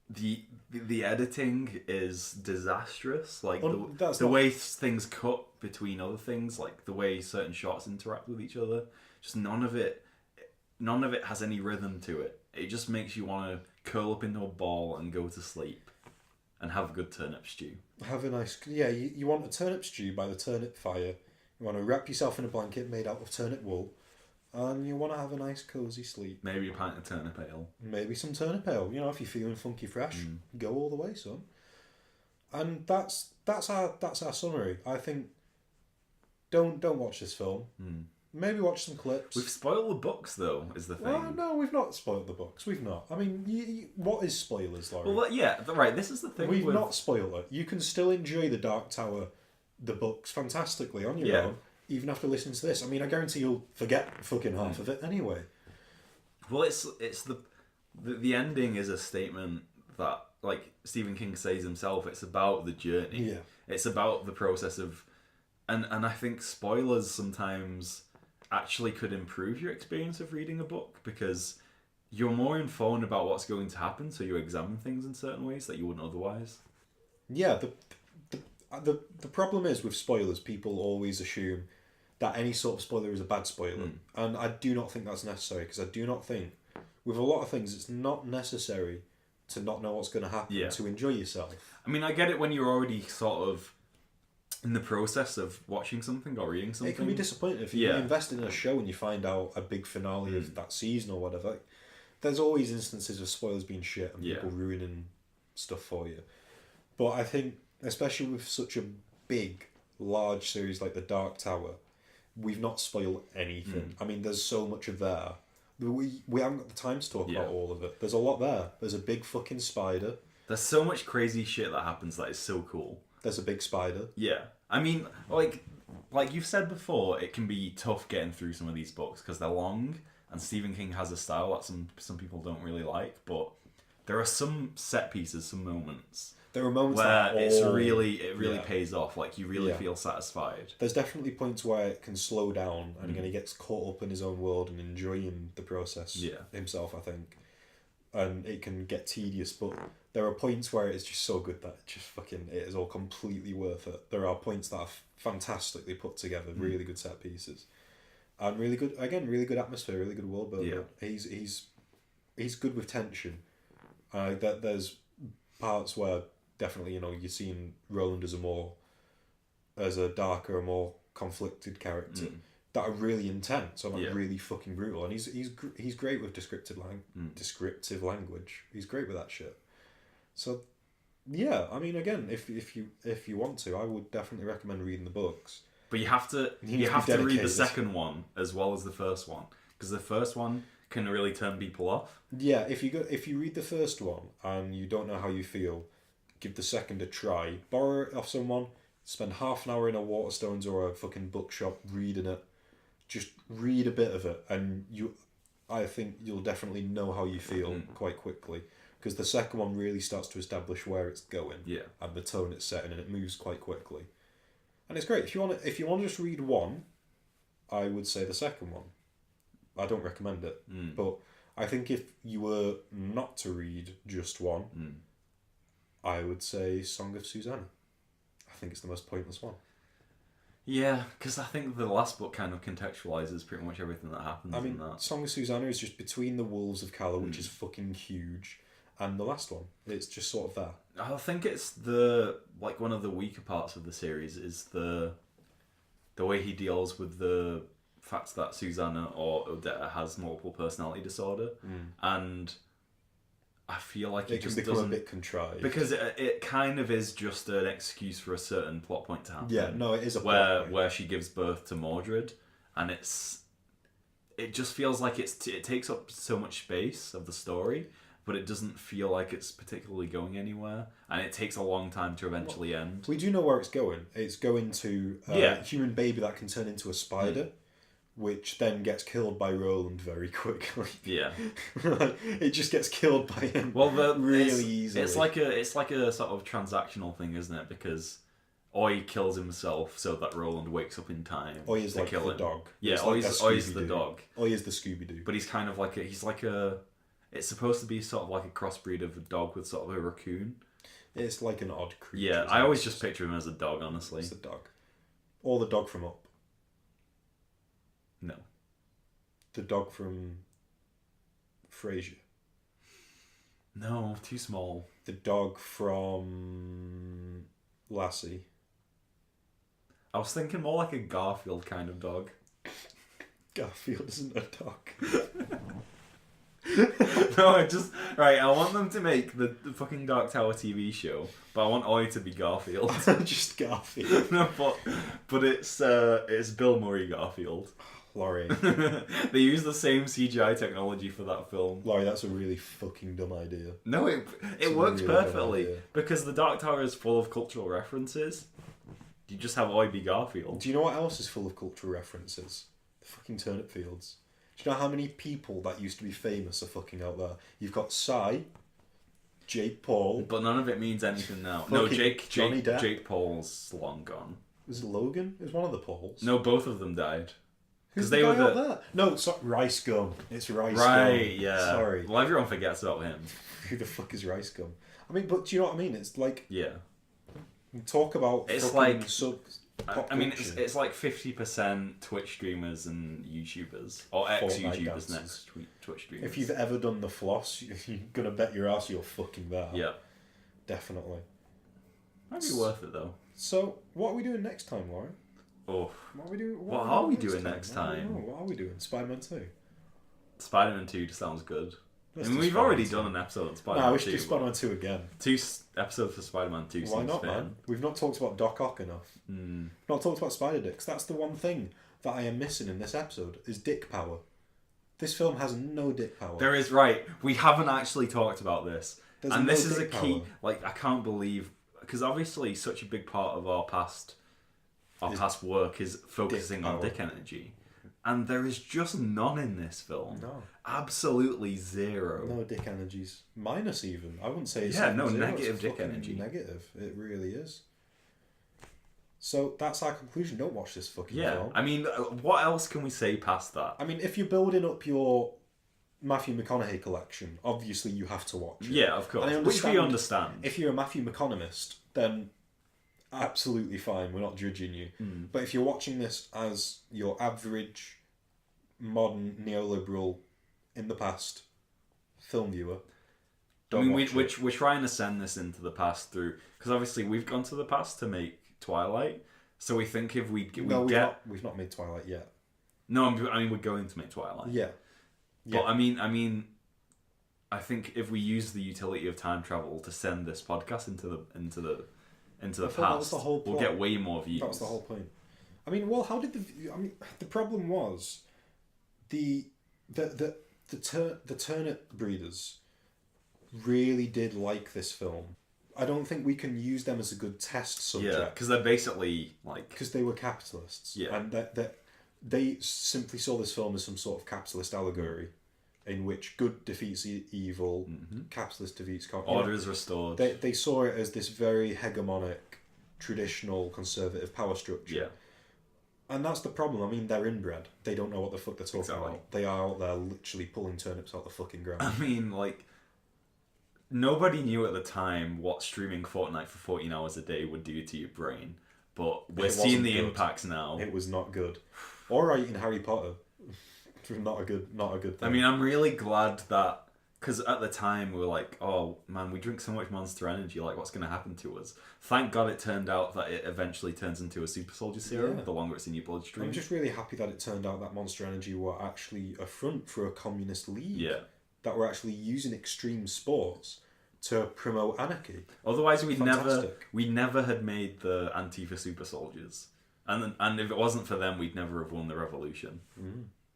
S2: the editing is disastrous. Like the way things cut between other things, like the way certain shots interact with each other, just none of it has any rhythm to it. It just makes you want to curl up into a ball and go to sleep and have a good turnip stew.
S1: Have a nice... Yeah, you want a turnip stew by the turnip fire. You want to wrap yourself in a blanket made out of turnip wool. And you want to have a nice cosy sleep.
S2: Maybe a pint of turnip ale.
S1: Maybe some turnip ale. You know, if you're feeling funky fresh, go all the way, son. And that's our summary. I think don't watch this film. Maybe watch some clips.
S2: We've spoiled the books, though, is the thing.
S1: Well, no, we've not spoiled the books. We've not. I mean, what is spoilers, Laurie?
S2: Well, yeah, right. This is the thing.
S1: We've not spoiled it. You can still enjoy the Dark Tower, the books, fantastically on your own. Even after listening to this. I mean, I guarantee you'll forget fucking half of it anyway.
S2: Well, it's the ending is a statement that, like Stephen King says himself, it's about the journey.
S1: Yeah.
S2: It's about the process of... And I think spoilers sometimes actually could improve your experience of reading a book, because you're more informed about what's going to happen, so you examine things in certain ways that you wouldn't otherwise.
S1: Yeah, the problem is with spoilers, people always assume that any sort of spoiler is a bad spoiler. And I do not think that's necessary, because I do not think with a lot of things, it's not necessary to not know what's going to happen to enjoy yourself.
S2: I mean, I get it when you're already sort of in the process of watching something or reading something.
S1: It can be disappointing if you invest in a show and you find out a big finale of that season or whatever. There's always instances of spoilers being shit and people ruining stuff for you. But I think, especially with such a big, large series like The Dark Tower, we've not spoiled anything. I mean, there's so much of there. We haven't got the time to talk about all of it. There's a lot there. There's a big fucking spider.
S2: There's so much crazy shit that happens that is so cool.
S1: There's a big spider.
S2: Yeah. I mean, like you've said before, it can be tough getting through some of these books because they're long, and Stephen King has a style that some people don't really like, but there are some set pieces, some moments.
S1: There are moments
S2: where it really pays off. Like, you really feel satisfied.
S1: There's definitely points where it can slow down and he gets caught up in his own world and enjoying the process himself, I think. And it can get tedious, but there are points where it's just so good that it is all completely worth it. There are points that are fantastically put together, really good set pieces. And really good atmosphere, really good world building. Yeah. He's good with tension. There's parts where definitely, you're seeing Roland as a darker, more conflicted character that are really intense or really fucking brutal, and he's great with descriptive language. He's great with that shit. So, yeah, I mean, again, if you want to, I would definitely recommend reading the books.
S2: But you have to read the second one as well as the first one, because the first one can really turn people off.
S1: Yeah, if you read the first one and you don't know how you feel, give the second a try. Borrow it off someone. Spend half an hour in a Waterstones or a fucking bookshop reading it. Just read a bit of it, and I think you'll definitely know how you feel quite quickly, because the second one really starts to establish where it's going, and the tone it's setting, and it moves quite quickly, and it's great. If you want to just read one, I would say the second one. I don't recommend it, but I think if you were not to read just one, I would say Song of Susanna. I think it's the most pointless one.
S2: Yeah, because I think the last book kind of contextualizes pretty much everything that happens in that.
S1: Song of Susanna is just between the Wolves of Calla, which is fucking huge, and the last one. It's just sort of there.
S2: I think it's one of the weaker parts of the series is the way he deals with the fact that Susanna or Odetta has multiple personality disorder, and I feel like
S1: it can become a bit contrived.
S2: Because it kind of is just an excuse for a certain plot point to happen.
S1: Yeah, no, it is a plot point.
S2: Where she gives birth to Mordred, and it just feels like it takes up so much space of the story, but it doesn't feel like it's particularly going anywhere, and it takes a long time to eventually end.
S1: We do know where it's going. It's going to a human baby that can turn into a spider. Which then gets killed by Roland very quickly.
S2: Yeah,
S1: it just gets killed by him. Really easily.
S2: It's like a sort of transactional thing, isn't it? Because Oi kills himself so that Roland wakes up in time.
S1: Oi is like the dog.
S2: Yeah, Oi's the dog.
S1: Oi is the Scooby-Doo.
S2: But he's kind of like it's supposed to be sort of like a crossbreed of a dog with sort of a raccoon.
S1: It's like an odd creature.
S2: Yeah, I always just picture him as a dog, honestly.
S1: It's a dog. Or the dog from Up.
S2: No.
S1: The dog from Frasier.
S2: No, too small.
S1: The dog from Lassie.
S2: I was thinking more like a Garfield kind of dog.
S1: Garfield isn't a dog.
S2: No, I want them to make the fucking Dark Tower TV show, but I want Oi to be Garfield.
S1: Just Garfield.
S2: No, but it's Bill Murray Garfield.
S1: Laurie.
S2: They use the same CGI technology for that film.
S1: Laurie, that's a really fucking dumb idea.
S2: No, it works really perfectly because the Dark Tower is full of cultural references. You just have Oi be Garfield.
S1: Do you know what else is full of cultural references? The fucking turnip fields. Do you know how many people that used to be famous are fucking out there? You've got Cy, Jake Paul.
S2: But none of it means anything now. No, Jake Paul's long gone.
S1: Was it Logan? It was one of the Pauls.
S2: No, both of them died.
S1: Who's the guy out there? No, Rice Gum. It's Rice Gum.
S2: Right, yeah.
S1: Sorry.
S2: Well, everyone forgets about him.
S1: Who the fuck is Rice Gum? I mean, but do you know what I mean? It's like...
S2: Yeah.
S1: Talk about...
S2: It's like... I mean, it's like 50% Twitch streamers and YouTubers, or ex-YouTubers next Twitch streamers.
S1: If you've ever done the floss, you're gonna bet your ass you're fucking there.
S2: Yeah.
S1: Definitely.
S2: Might be worth it though.
S1: So, what are we doing next time, Lauren?
S2: Oh.
S1: What are we doing?
S2: What are we doing next time?
S1: I don't know. What are we doing? Spider-Man 2?
S2: Spider-Man 2 just sounds good.
S1: Let's
S2: I mean,
S1: do
S2: we've already done an episode on Spider-Man 2.
S1: No, we should do Spider-Man 2 again.
S2: 2 episodes for Spider-Man 2
S1: Why
S2: seems
S1: not,
S2: fair.
S1: man? We've not talked about Doc Ock enough. Not talked about Spider Dicks. That's the one thing that I am missing in this episode, is dick power. This film has no dick power.
S2: There is, right. We haven't actually talked about this.
S1: There's
S2: and
S1: no
S2: this is a
S1: dick
S2: key,
S1: power.
S2: like, I can't believe, because obviously such a big part of our past work is focusing on
S1: power.
S2: dick energy. And there is just none in this film.
S1: No.
S2: Absolutely zero.
S1: No dick energies. Minus even. I wouldn't say it's
S2: Yeah,
S1: even
S2: no,
S1: zero.
S2: negative
S1: It's
S2: dick
S1: fucking
S2: energy.
S1: Negative. It really is. So that's our conclusion. Don't watch this fucking
S2: Yeah,
S1: film.
S2: I mean, what else can we say past that?
S1: I mean, if you're building up your Matthew McConaughey collection, obviously you have to watch it.
S2: Yeah, of course.
S1: And I
S2: Which we understand.
S1: If you're a Matthew McConomist, then absolutely fine. We're not judging you. But if you're watching this as your average modern neoliberal in the past film viewer, don't watch it.
S2: we're trying to send this into the past through, because obviously we've gone to the past to make Twilight, so we think if we've
S1: not made Twilight yet.
S2: No, I mean we're going to make Twilight.
S1: Yeah.
S2: But I mean, I think if we use the utility of time travel to send this podcast into the past, we'll get way more views.
S1: That's the whole point. I mean, well, how did the problem was the turnip breeders really did like this film. I don't think we can use them as a good test subject.
S2: Yeah, because they're basically like...
S1: Because they were capitalists.
S2: Yeah.
S1: And they simply saw this film as some sort of capitalist allegory in which good defeats evil, capitalist defeats...
S2: Order is restored.
S1: They saw it as this very hegemonic, traditional, conservative power structure.
S2: Yeah.
S1: And that's the problem. I mean, they're inbred. They don't know what the fuck they're talking about. They are out there literally pulling turnips out the fucking ground.
S2: I mean, like, nobody knew at the time what streaming Fortnite for 14 hours a day would do to your brain. But we're seeing the impacts now.
S1: It was not good. Or in Harry Potter. Not a good thing.
S2: I mean, I'm really glad that... Because at the time, we were like, oh, man, we drink so much Monster Energy, like, what's going to happen to us? Thank God it turned out that it eventually turns into a super soldier serum, the longer it's in your bloodstream.
S1: I'm just really happy that it turned out that Monster Energy were actually a front for a communist league.
S2: Yeah.
S1: That were actually using extreme sports to promote anarchy.
S2: Otherwise, we never had made the Antifa super soldiers. And if it wasn't for them, we'd never have won the revolution.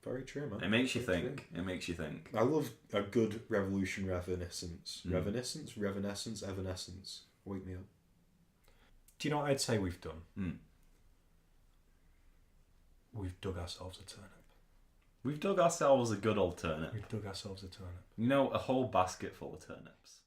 S1: Very true, man.
S2: It makes you think. It makes you think.
S1: I love a good revolution reminiscence. Evanescence. Wake me up. Do you know what I'd say we've done? We've dug ourselves a turnip.
S2: We've dug ourselves a good old turnip.
S1: We've dug ourselves a turnip.
S2: You know, a whole basket full of turnips.